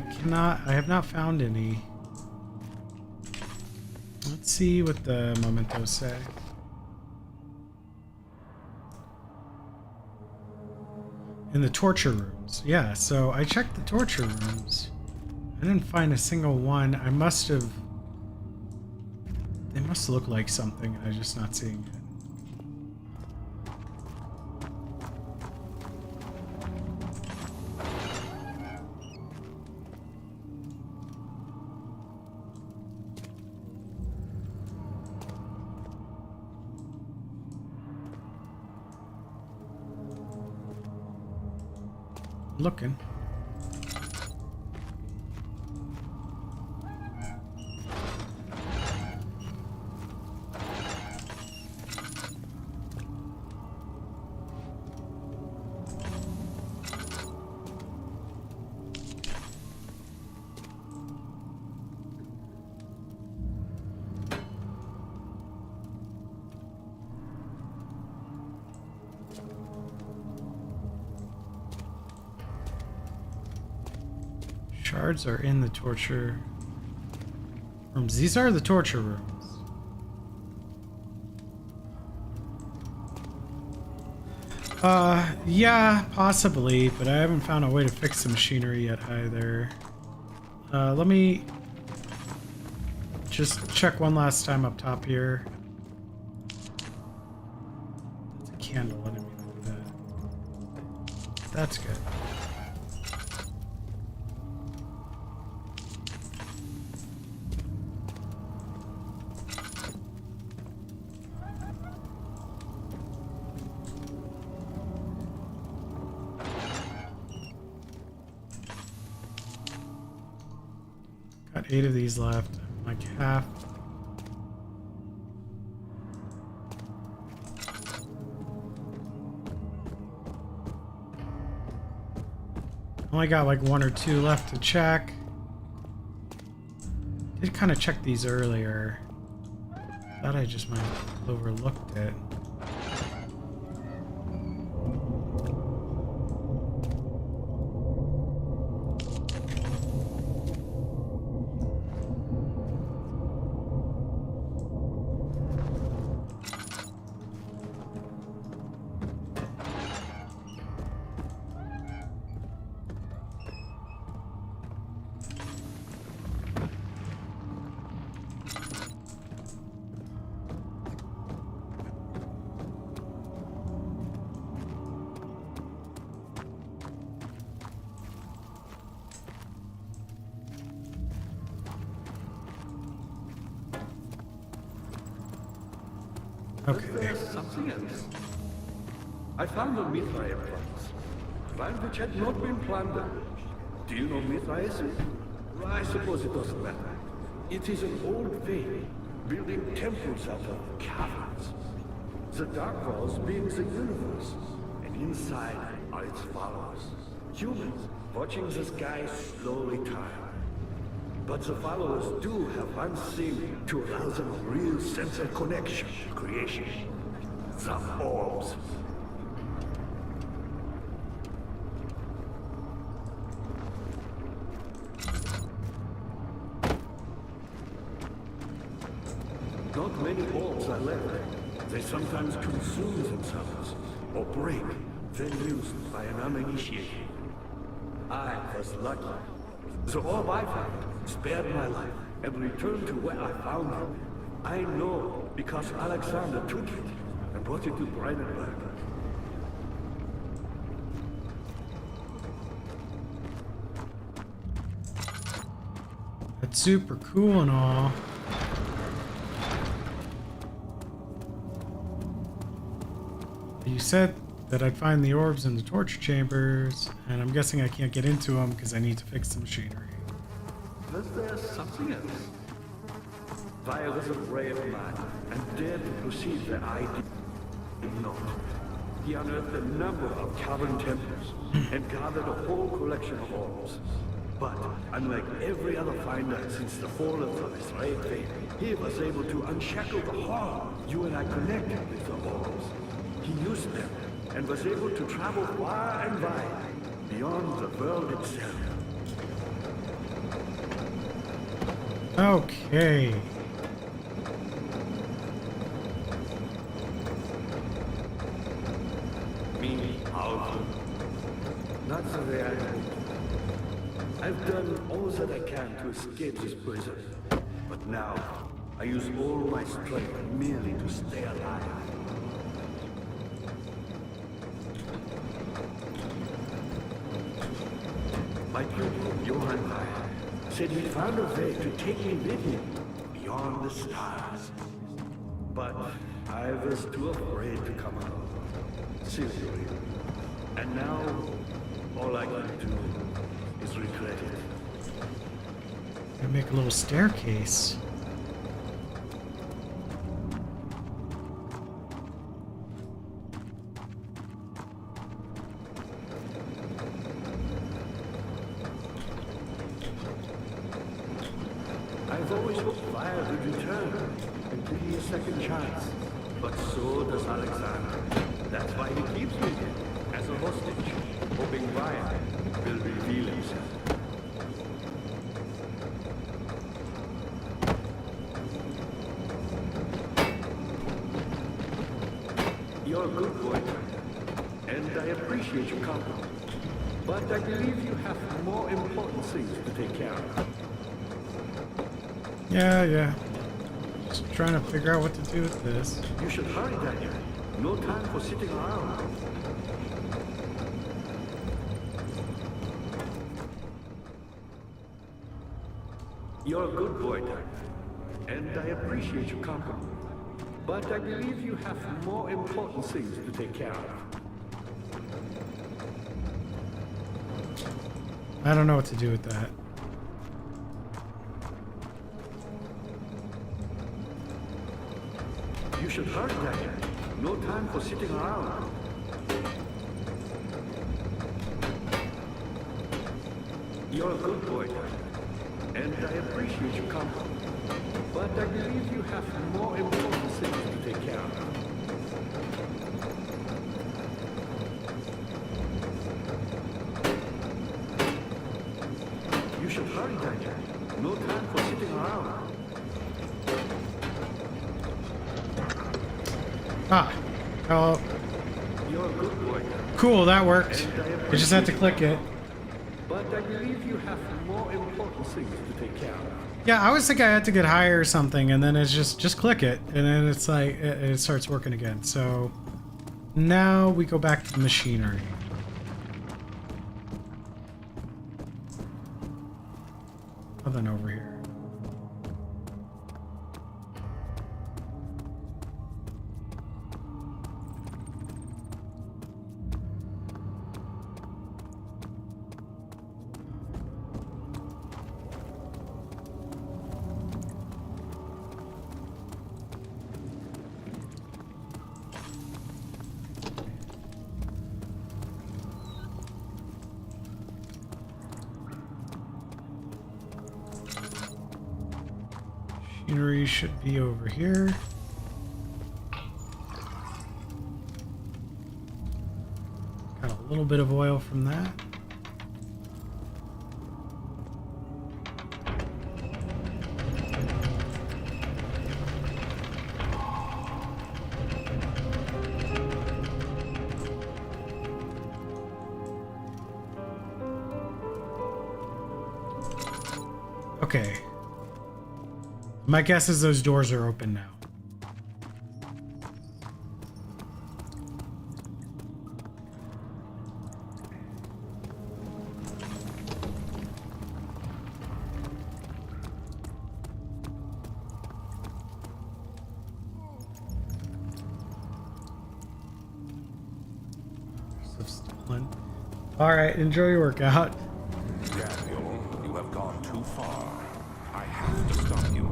have not found any. Let's see what the mementos say. In the torture rooms. Yeah, so I checked the torture rooms. I didn't find a single one. They must look like something, and I'm just not seeing it. Looking. Shards are in the torture rooms. These are the torture rooms. Yeah, possibly, but I haven't found a way to fix the machinery yet either. Let me just check one last time up top here. There's a candle, I didn't mean to do that. That's good. Got 8 of these left. Like half. Only got like 1 or 2 left to check. Did kind of check these earlier. Thought I just might have overlooked it. Okay. There's something else. I found a Mithraean plant. Land which had not been plundered. Do you know Mithraism? I suppose it doesn't matter. It is an old faith, building temples out of caverns. The dark walls being the universe, and inside are its followers. Humans watching the sky slowly turn. But the followers do have one thing to allow them a real sense of connection to creation. The orbs. Not many orbs are left. They sometimes consume themselves, or break, then used by an uninitiated. I was lucky. The orb I found spared my life and returned to where I found it. I know because Alexander took it and brought it to Brandenburg. That's super cool and all. You said that I'd find the orbs in the torture chambers, and I'm guessing I can't get into them because I need to fix the machinery. But there's something else. Via was a brave man and dared to proceed where I did not. He unearthed a number of cavern temples and gathered a whole collection of orbs. But unlike every other finder since the fall of this red veil, he was able to unshackle the horror you and I connected with the orbs. He used them and was able to travel far and wide, beyond the world itself. Okay. Me, powerful. Not the way I hoped. I've done all that I can to escape this prison. But now, I use all my strength merely to stay alive. My pupil, Johann Weyer, said he'd found a way to take me with him beyond the stars. But I was too afraid to come out. Seriously. And now, all I can do is regret it. Gonna make a little staircase. I've always hoped Fire would return and give me a second chance. But so does Alexander. That's why he keeps me here, as a hostage, hoping Fire will reveal himself. You're a good boy, and I appreciate your compliment. But I believe you have more important things to take care of. Yeah. Just trying to figure out what to do with this. You should hurry, Daniel. No time for sitting around. You're a good boy, Daniel, and I appreciate your compliment. But I believe you have more important things to take care of. I don't know what to do with that. You should hurry, Daniel. No time for sitting around. You're a good boy, Daniel, and I appreciate your compliment. But I believe you have more important things to take care of. You should hurry, Daniel. No time for sitting around. Ah. Oh. You're a good boy. Cool, that worked. I just had to click it. But I believe you have more important things to take care of. Yeah, I was thinking I had to get higher or something, and then it's just click it, and then it's like it starts working again. So now we go back to the machinery. Nothing over here. Machinery should be over here. Got a little bit of oil from that. Okay. My guess is those doors are open now. All right, enjoy your workout. Daniel, you have gone too far. I have to stop you.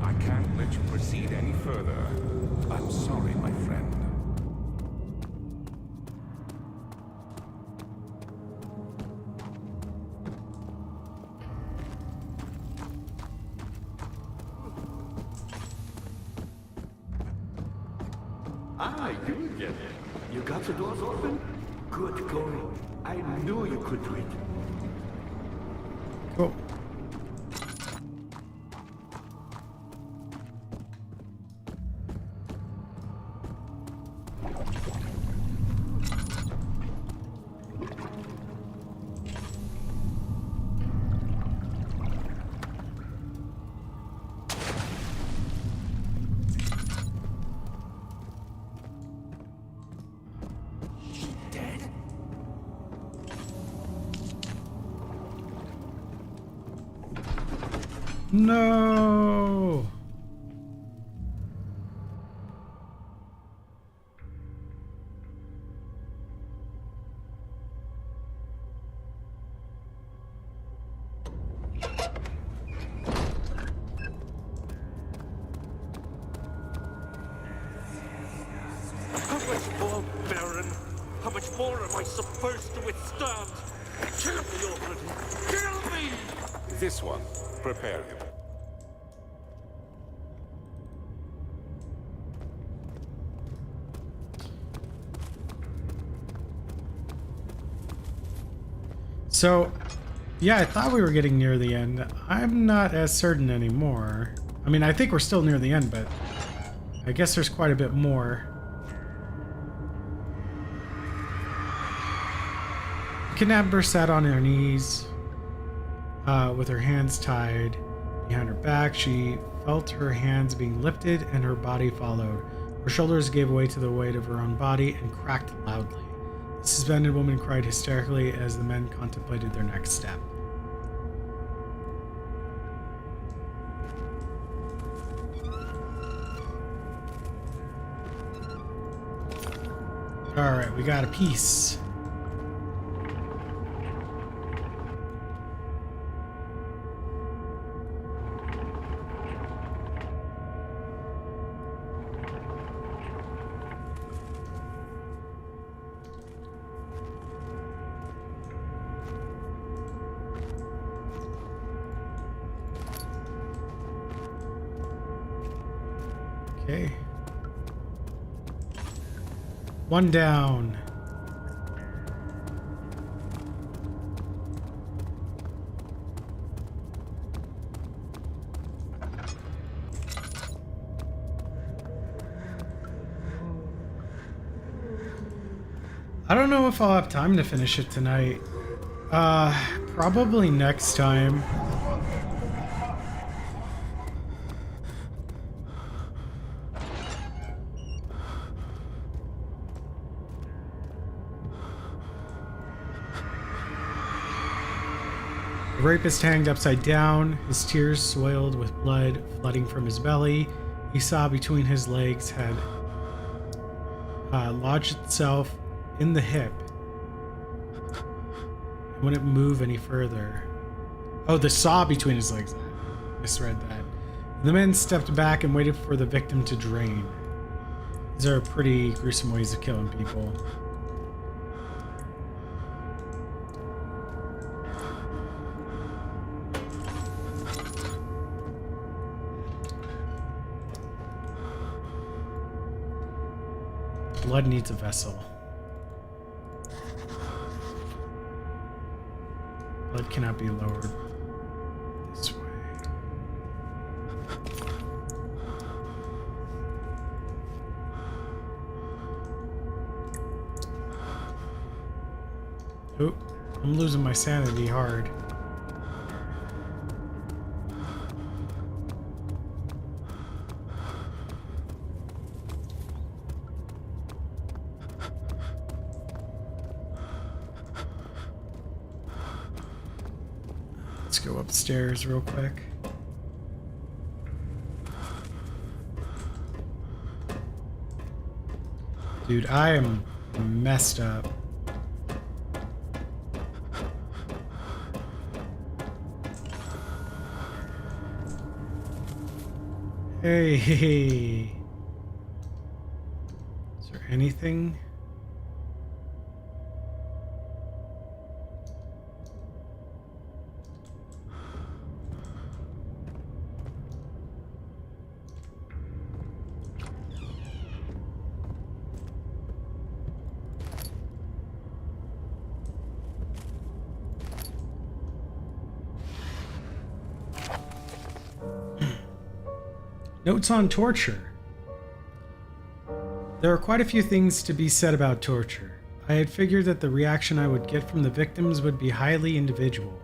I can't let you proceed any further. I'm sorry, my friend. Ah, you again. You got the doors open? Good going. I knew you could do it. Cool. No. How much more, Baron? How much more am I supposed to withstand? Kill me already! Kill me! This one, prepare him. So, yeah, I thought we were getting near the end. I'm not as certain anymore. I mean, I think we're still near the end, but I guess there's quite a bit more. Kidnapper sat on her knees with her hands tied behind her back. She felt her hands being lifted and her body followed. Her shoulders gave way to the weight of her own body and cracked loudly. The suspended woman cried hysterically as the men contemplated their next step. Alright, we got a piece. Okay. One down. I don't know if I'll have time to finish it tonight. Probably next time. The rapist hanged upside down, his tears soiled with blood flooding from his belly. He saw between his legs had lodged itself in the hip. It wouldn't move any further. Oh, the saw between his legs. I misread that. The men stepped back and waited for the victim to drain. These are pretty gruesome ways of killing people. Blood needs a vessel. Blood cannot be lowered this way. Oh, I'm losing my sanity hard. Let's go upstairs real quick. Dude, I am messed up. Hey. Is there anything? Notes on torture. There are quite a few things to be said about torture. I had figured that the reaction I would get from the victims would be highly individual.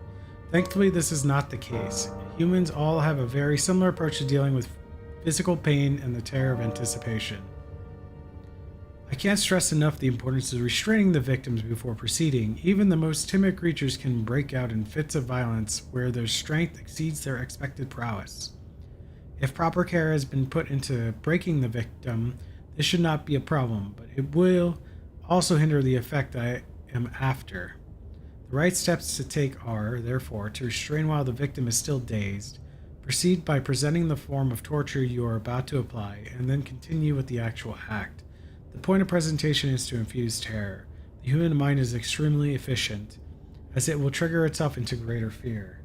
Thankfully, this is not the case. Humans all have a very similar approach to dealing with physical pain and the terror of anticipation. I can't stress enough the importance of restraining the victims before proceeding. Even the most timid creatures can break out in fits of violence where their strength exceeds their expected prowess. If proper care has been put into breaking the victim, this should not be a problem, but it will also hinder the effect I am after. The right steps to take are, therefore, to restrain while the victim is still dazed, proceed by presenting the form of torture you are about to apply, and then continue with the actual act. The point of presentation is to infuse terror. The human mind is extremely efficient, as it will trigger itself into greater fear.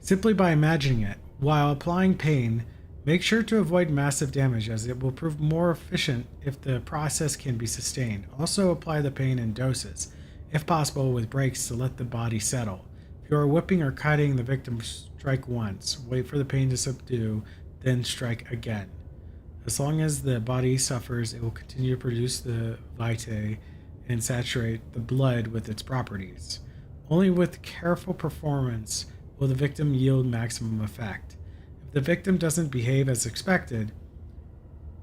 Simply by imagining it, while applying pain, make sure to avoid massive damage as it will prove more efficient if the process can be sustained. Also apply the pain in doses, if possible with breaks to let the body settle. If you are whipping or cutting the victim, strike once, wait for the pain to subdue, then strike again. As long as the body suffers, it will continue to produce the vitae and saturate the blood with its properties. Only with careful performance will the victim yield maximum effect. If the victim doesn't behave as expected,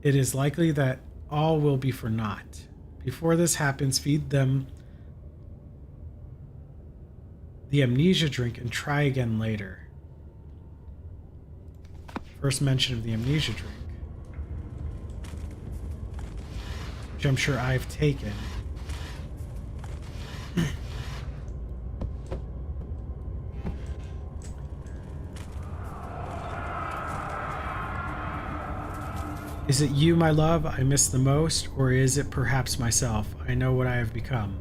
it is likely that all will be for naught. Before this happens, feed them the amnesia drink and try again later. First mention of the amnesia drink, which I'm sure I've taken. Is it you, my love, I miss the most, or is it perhaps myself? I know what I have become.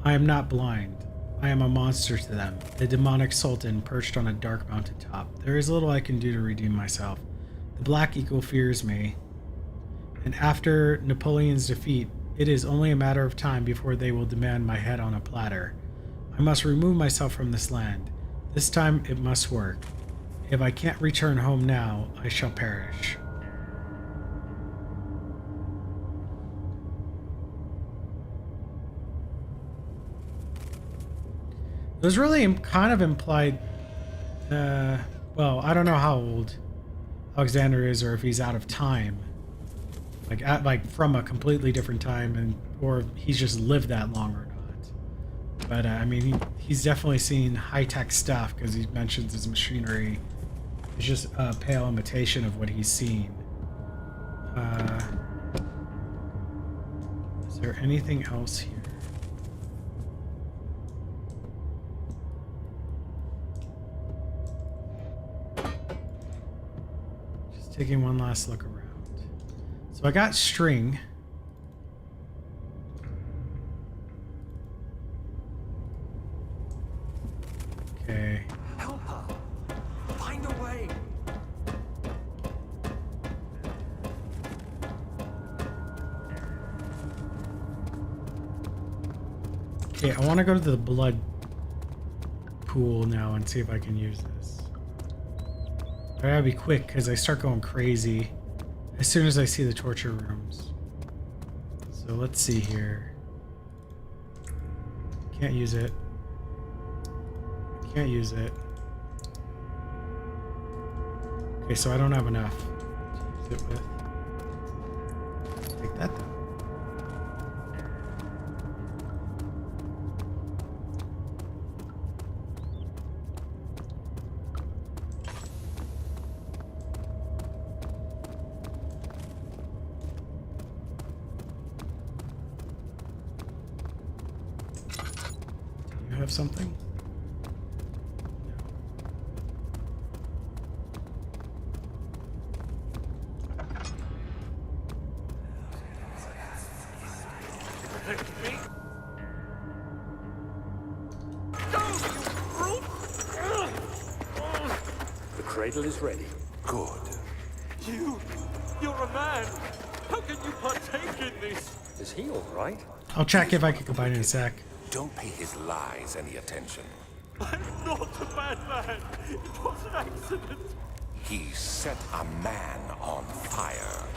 I am not blind. I am a monster to them, a demonic sultan perched on a dark mountaintop. There is little I can do to redeem myself. The Black Eagle fears me, and after Napoleon's defeat, it is only a matter of time before they will demand my head on a platter. I must remove myself from this land. This time it must work. If I can't return home now, I shall perish. It was really kind of implied, well, I don't know how old Alexander is or if he's out of time. Like from a completely different time, and or he's just lived that long or not. But I mean, he's definitely seen high-tech stuff because he mentions his machinery. It's just a pale imitation of what he's seen. Is there anything else here? Taking one last look around. So I got string. Okay. Help her! Find a way! Okay, I want to go to the blood pool now and see if I can use this. I gotta be quick because I start going crazy as soon as I see the torture rooms. So let's see here. Can't use it. Can't use it. Okay, so I don't have enough to use it with. Take that though. Something? take me. Go, you brute! The cradle is ready. Good. You're a man. How can you partake in this? Is he all right? I'll check if I can combine in a sec. Don't pay his lies any attention. I'm not a bad man. It was an accident. He set a man on fire.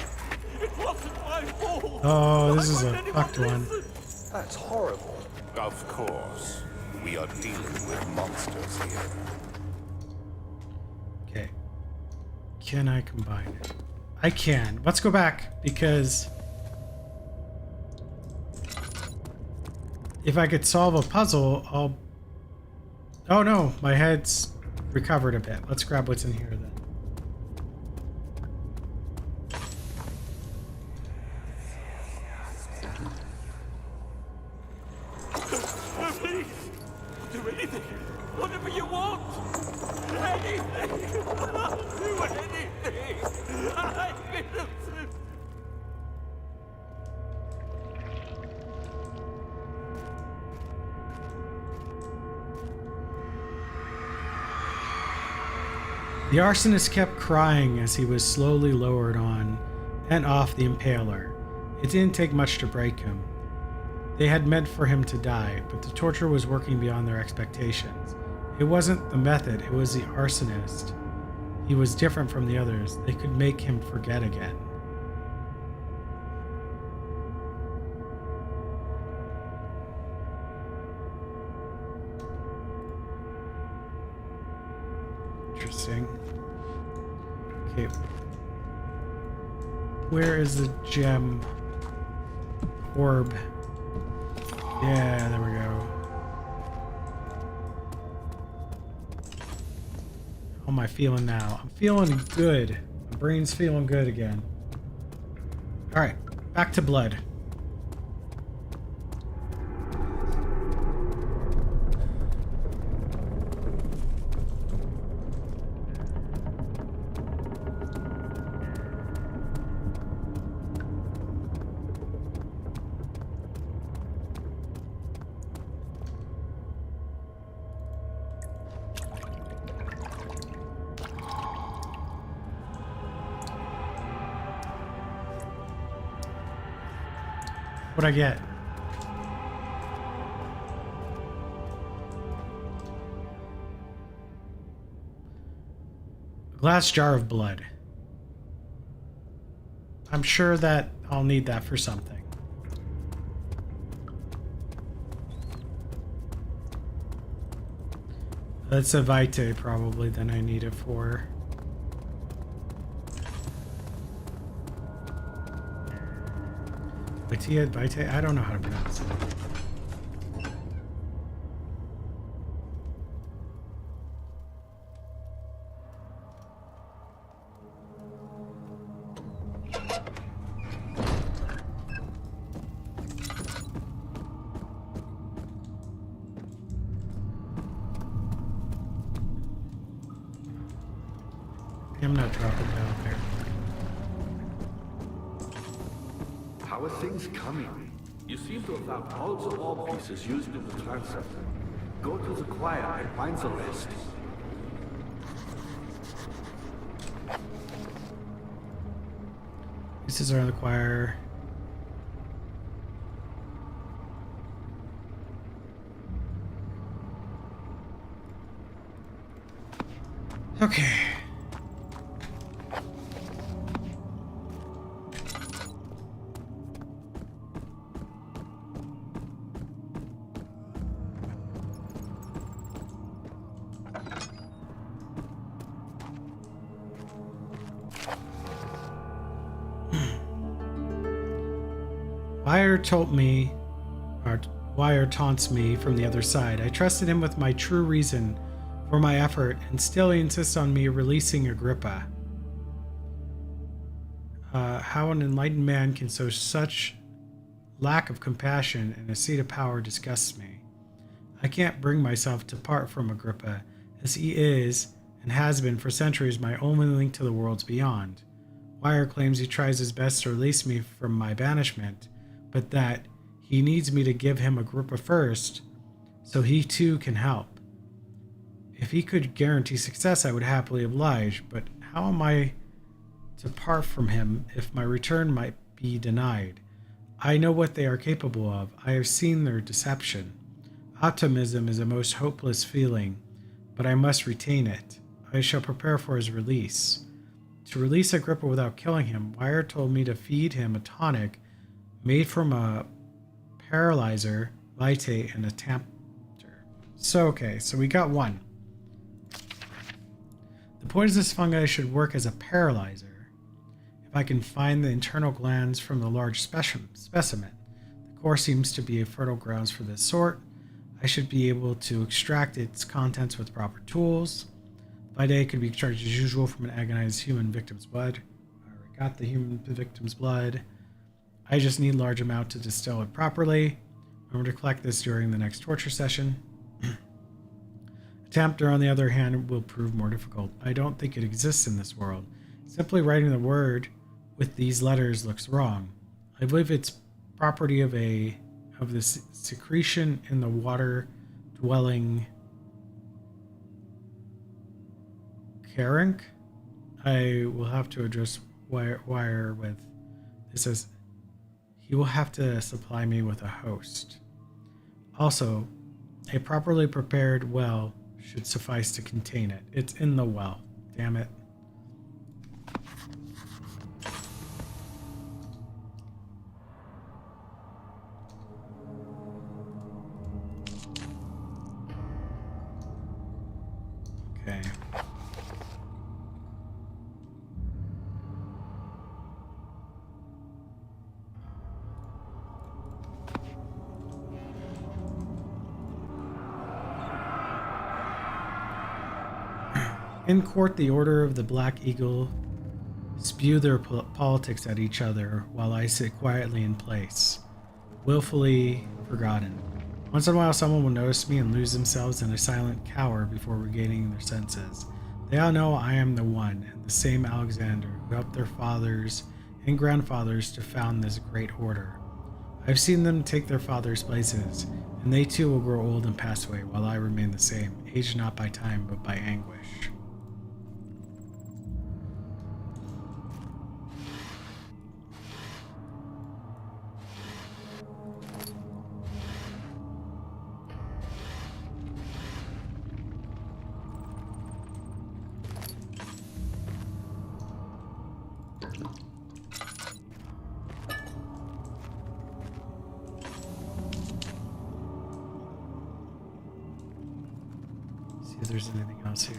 It wasn't my fault. Oh, this Why is a won't anyone fucked one. listen? That's horrible. Of course. We are dealing with monsters here. Okay. Can I combine it? I can. Let's go back, because if I could solve a puzzle, I'll... Oh no, my head's recovered a bit. Let's grab what's in here then. Please, do anything. Whatever you want. Anything. I'll do anything. I'm innocent. The arsonist kept crying as he was slowly lowered on and off the impaler. It didn't take much to break him. They had meant for him to die, but the torture was working beyond their expectations. It wasn't the method, it was the arsonist. He was different from the others. They could make him forget again. Interesting. Okay. Where is the gem orb? Yeah, there we go. How am I feeling now? I'm feeling good. My brain's feeling good again. Alright, back to blood. What'd I get? A glass jar of blood. I'm sure that I'll need that for something. That's a Vitae probably then I need it for. Vitae? I don't know how to pronounce it. I'm not dropping down there. How are things coming? You seem to have found all the orb pieces used in the transept. Go to the choir and find the rest. Pieces are in the choir. Okay. Wire taunts me from the other side. I trusted him with my true reason for my effort, and still he insists on me releasing Agrippa. How an enlightened man can show such lack of compassion and a seat of power disgusts me. I can't bring myself to part from Agrippa, as he is, and has been for centuries, my only link to the worlds beyond. Wire claims he tries his best to release me from my banishment, but that He needs me to give him Agrippa first, so he too can help. If he could guarantee success, I would happily oblige, but how am I to part from him if my return might be denied? I know what they are capable of. I have seen their deception. Optimism is a most hopeless feeling, but I must retain it. I shall prepare for his release. To release Agrippa without killing him, Wire told me to feed him a tonic made from a paralyzer, lytate, and a tempter. So, okay, so we got one. The poisonous fungi should work as a paralyzer. If I can find the internal glands from the large specimen, the core seems to be a fertile grounds for this sort. I should be able to extract its contents with proper tools. Vitae could be extracted as usual from an agonized human victim's blood. I already got the human victim's blood. I just need large amount to distill it properly. Remember to collect this during the next torture session. Tempter, on the other hand, will prove more difficult. I don't think it exists in this world. Simply writing the word with these letters looks wrong. I believe it's property of the secretion in the water-dwelling Karink. I will have to address Wire with this as he will have to supply me with a host. Also, a properly prepared well should suffice to contain it. It's in the well. Damn it. Okay. In court, the Order of the Black Eagle spew their politics at each other while I sit quietly in place, willfully forgotten. Once in a while, someone will notice me and lose themselves in a silent cower before regaining their senses. They all know I am the one and the same Alexander who helped their fathers and grandfathers to found this great order. I've seen them take their fathers' places, and they too will grow old and pass away while I remain the same, aged not by time but by anguish. See if there's anything else here.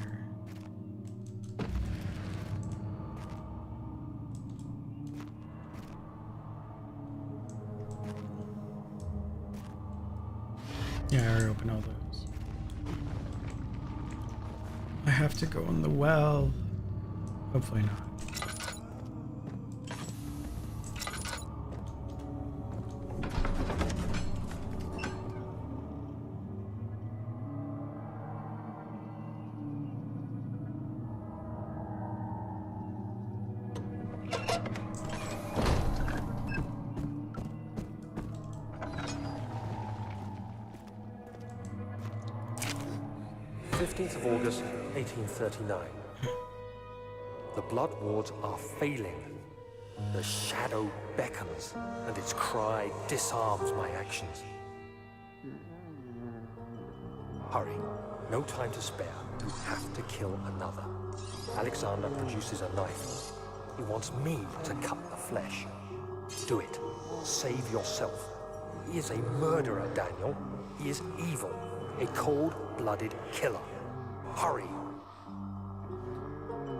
Yeah, I already opened all those. I have to go in the well. Hopefully not. Of August, 1839. The blood wards are failing. The shadow beckons, and its cry disarms my actions. Hurry. No time to spare. You have to kill another. Alexander produces a knife. He wants me to cut the flesh. Do it. Save yourself. He is a murderer, Daniel. He is evil. A cold-blooded killer. Hurry.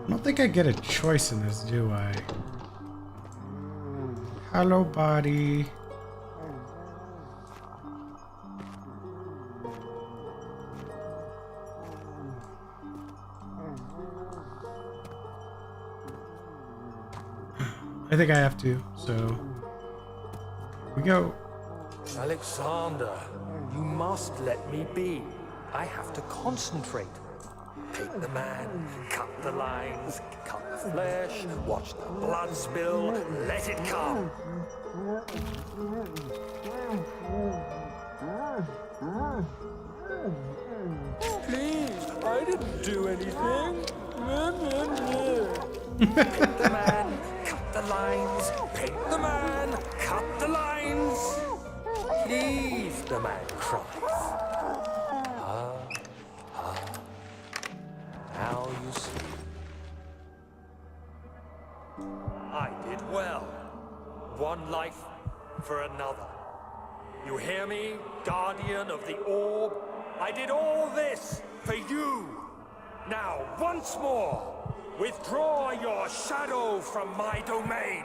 I don't think I get a choice in this, do I? Hello, buddy. I think I have to, so here we go. Alexander, you must let me be. I have to concentrate. Take the man, cut the lines, cut flesh, watch the blood spill, let it come. Please, I didn't do anything. Paint the man, cut the lines. Paint the man, cut the lines. Please, the man cries. Now you see. I did well. One life for another. You hear me, guardian of the orb? I did all this for you. Now, once more, withdraw your shadow from my domain.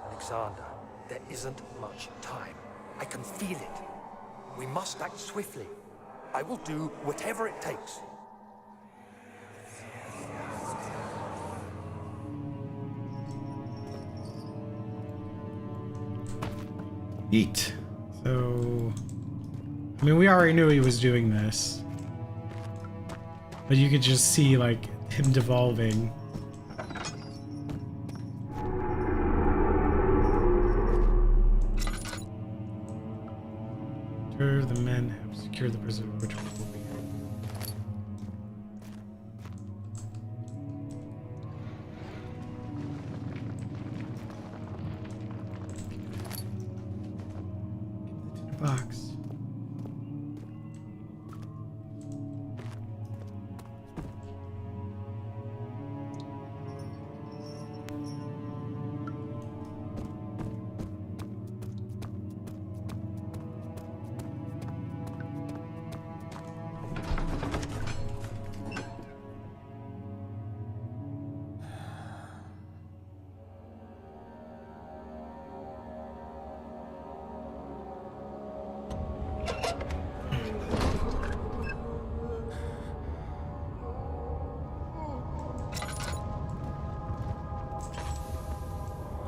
Alexander, there isn't much time. I can feel it. We must act swiftly. I will do whatever it takes. Eat. So, I mean, we already knew he was doing this, but you could just see like him devolving. The men have secured the prisoner, which will be. Get the box.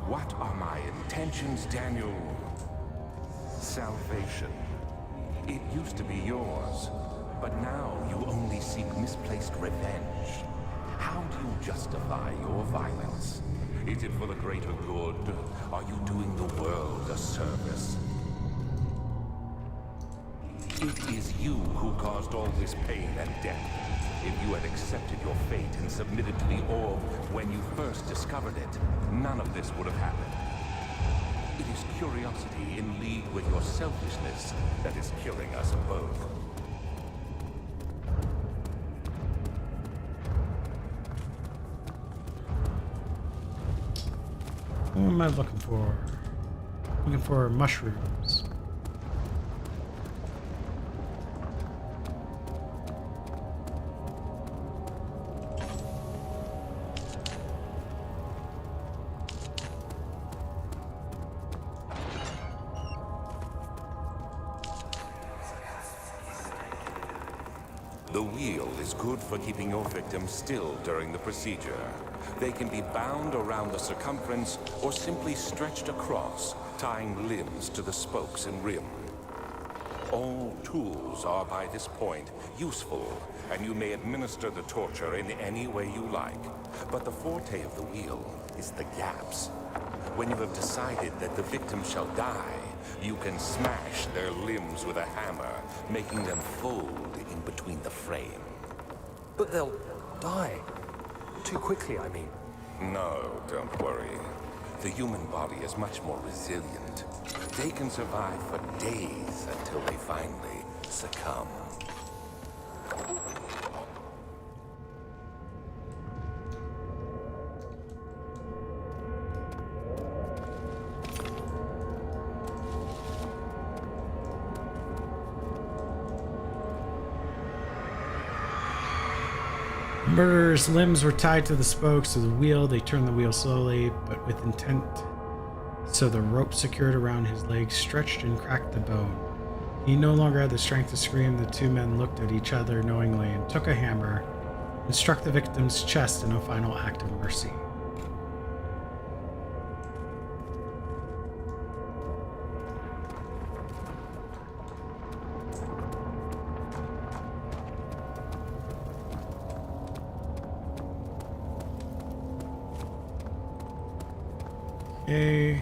What are my intentions, Daniel? Salvation. It used to be yours, but now you only seek misplaced revenge. How do you justify your violence? Is it for the greater good? Are you doing the world a service? It is you who caused all this pain and death. If you had accepted your fate and submitted to the orb when you first discovered it, none of this would have happened. It is curiosity in league with your selfishness that is killing us both. What am I looking for? Looking for mushrooms. The wheel is good for keeping your victims still during the procedure. They can be bound around the circumference or simply stretched across, tying limbs to the spokes and rim. All tools are by this point useful, and you may administer the torture in any way you like. But the forte of the wheel is the gaps. When you have decided that the victim shall die, you can smash their limbs with a hammer, making them fold in between the frame. But they'll die. Too quickly, I mean. No, don't worry. The human body is much more resilient. They can survive for days until they finally succumb. Murderers' limbs were tied to the spokes of the wheel. They turned the wheel slowly, but with intent. So the rope secured around his legs stretched and cracked the bone. He no longer had the strength to scream. The two men looked at each other knowingly and took a hammer and struck the victim's chest in a final act of mercy. Okay.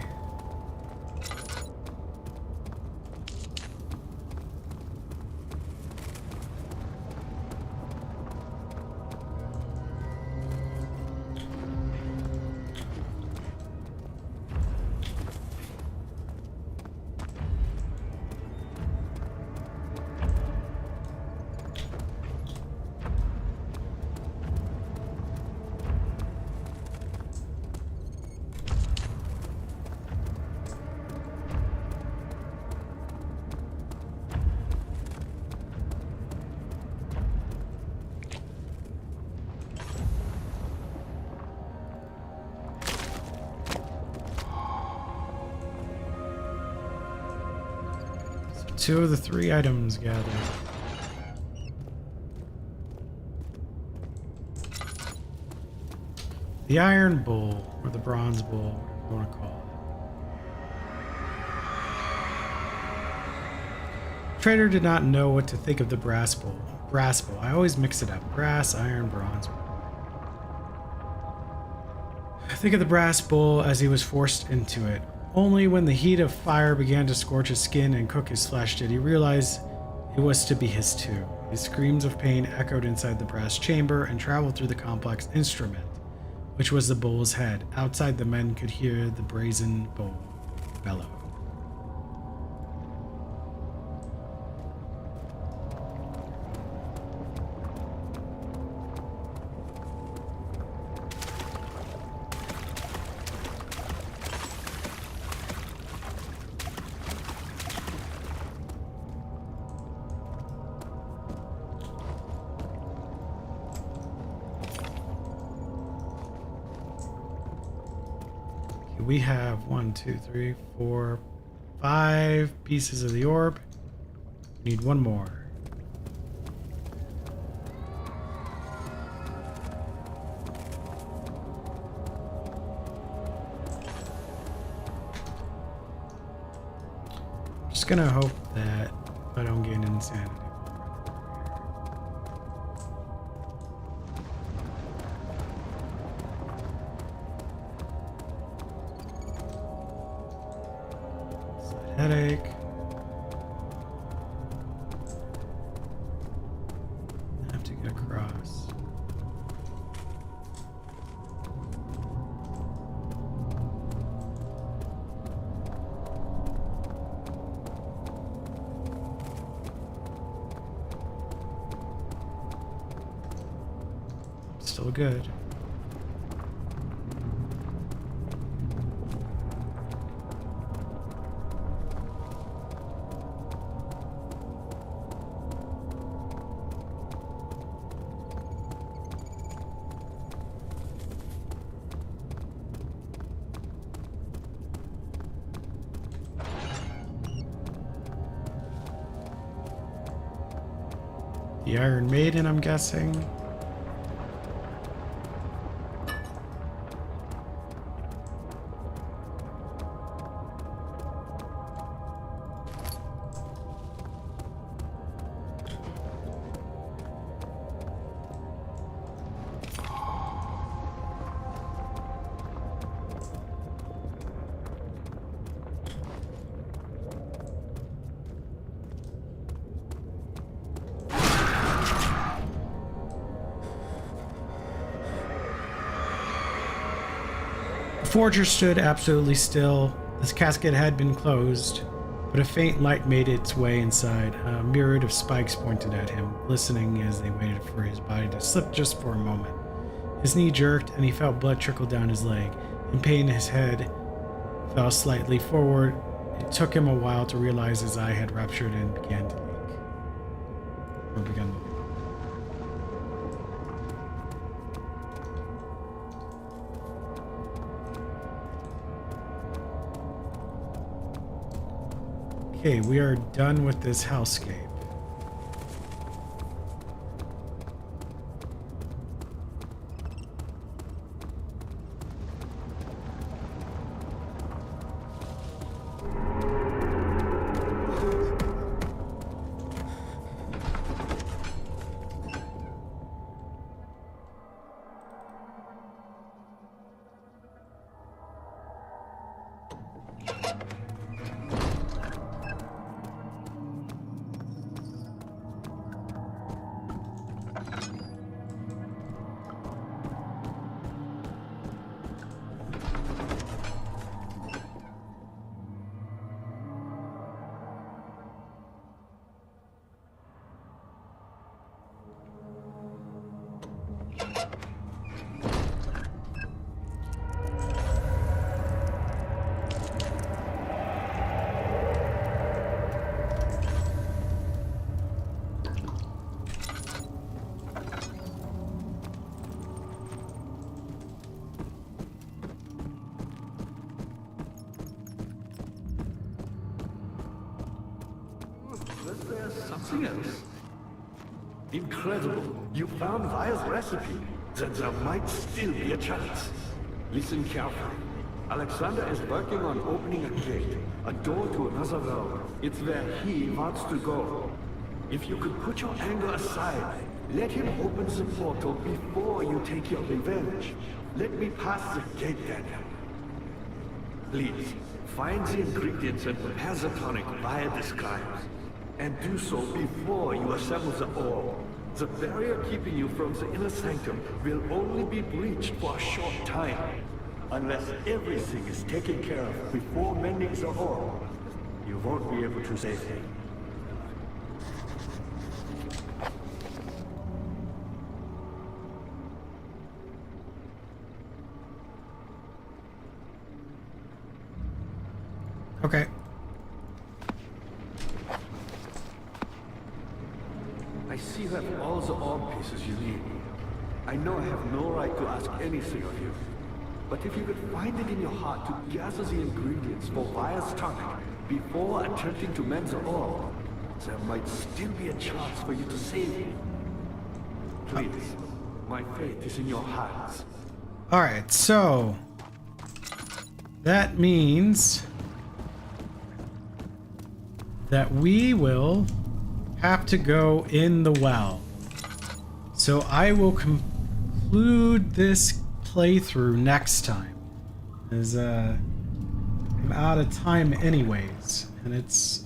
Two of the three items gathered. The Iron Bull, or the Bronze Bull, whatever you want to call it. Trader did not know what to think of the Brass Bull. Brass Bull. I always mix it up. Brass, iron, bronze. Think of the Brass Bull as he was forced into it. Only when the heat of fire began to scorch his skin and cook his flesh did he realize it was to be his too. His screams of pain echoed inside the brass chamber and traveled through the complex instrument, which was the bull's head. Outside, the men could hear the brazen bull bellow. We have 1, 2, 3, 4, 5 pieces of the orb. We need one more. Just gonna hope that I don't gain insanity. Headache. I have to get across. Still good. The Iron Maiden, I'm guessing. The forger stood absolutely still. This casket had been closed, but a faint light made its way inside. A myriad of spikes pointed at him, glistening as they waited for his body to slip just for a moment. His knee jerked, and he felt blood trickle down his leg. In pain, his head fell slightly forward. It took him a while to realize his eye had ruptured and began to leak. Or begun to leak. Okay, we are done with this hellscape. there's something else. Incredible. You found Vaya's recipe. Then there might still be a chance. Listen carefully. Alexander is working on opening a gate, a door to another realm. It's where he wants to go. If you could put your anger aside, let him open the portal before you take your revenge. Let me pass the gate, Daniel. Please, find the ingredients and prepare the tonic Vaya describes. And do so before you assemble the orb. The barrier keeping you from the inner sanctum will only be breached for a short time. Unless everything is taken care of before mending the orb, you won't be able to save him. Okay. I see you have all the orb pieces you need. I know I have no right to ask anything of you. But if you could find it in your heart to gather the ingredients for Vaya's tonic before attempting to mend the orb, there might still be a chance for you to save him. Please, my fate is in your hands. Alright, so that means that we will have to go in the well. So I will conclude this playthrough next time, as I'm out of time anyways, and it's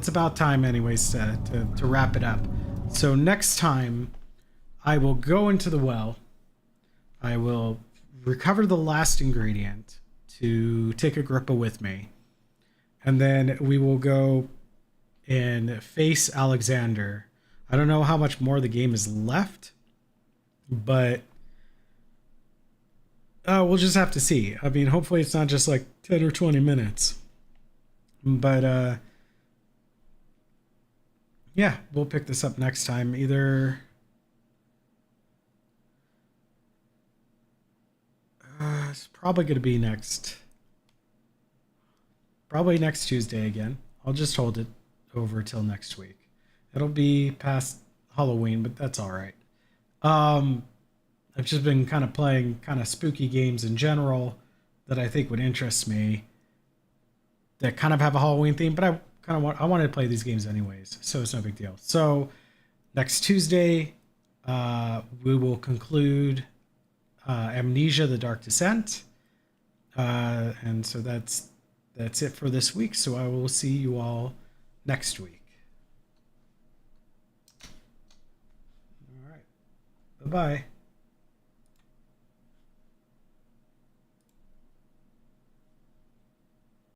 about time anyways to wrap it up. So next time I will go into the well, I will recover the last ingredient to take Agrippa with me, and then we will go and face Alexander. I don't know how much more the game is left, but we'll just have to see. I mean, hopefully it's not just like 10 or 20 minutes. But yeah, we'll pick this up next time. Either it's probably going to be probably next Tuesday again. I'll just hold it over till next week. It'll be past Halloween, but that's all right. I've just been kind of playing kind of spooky games in general that I think would interest me, that kind of have a Halloween theme, but I wanted to play these games anyways, so it's no big deal. So next Tuesday, we will conclude Amnesia: The Dark Descent, and so that's it for this week. So I will see you all next week. All right, bye bye.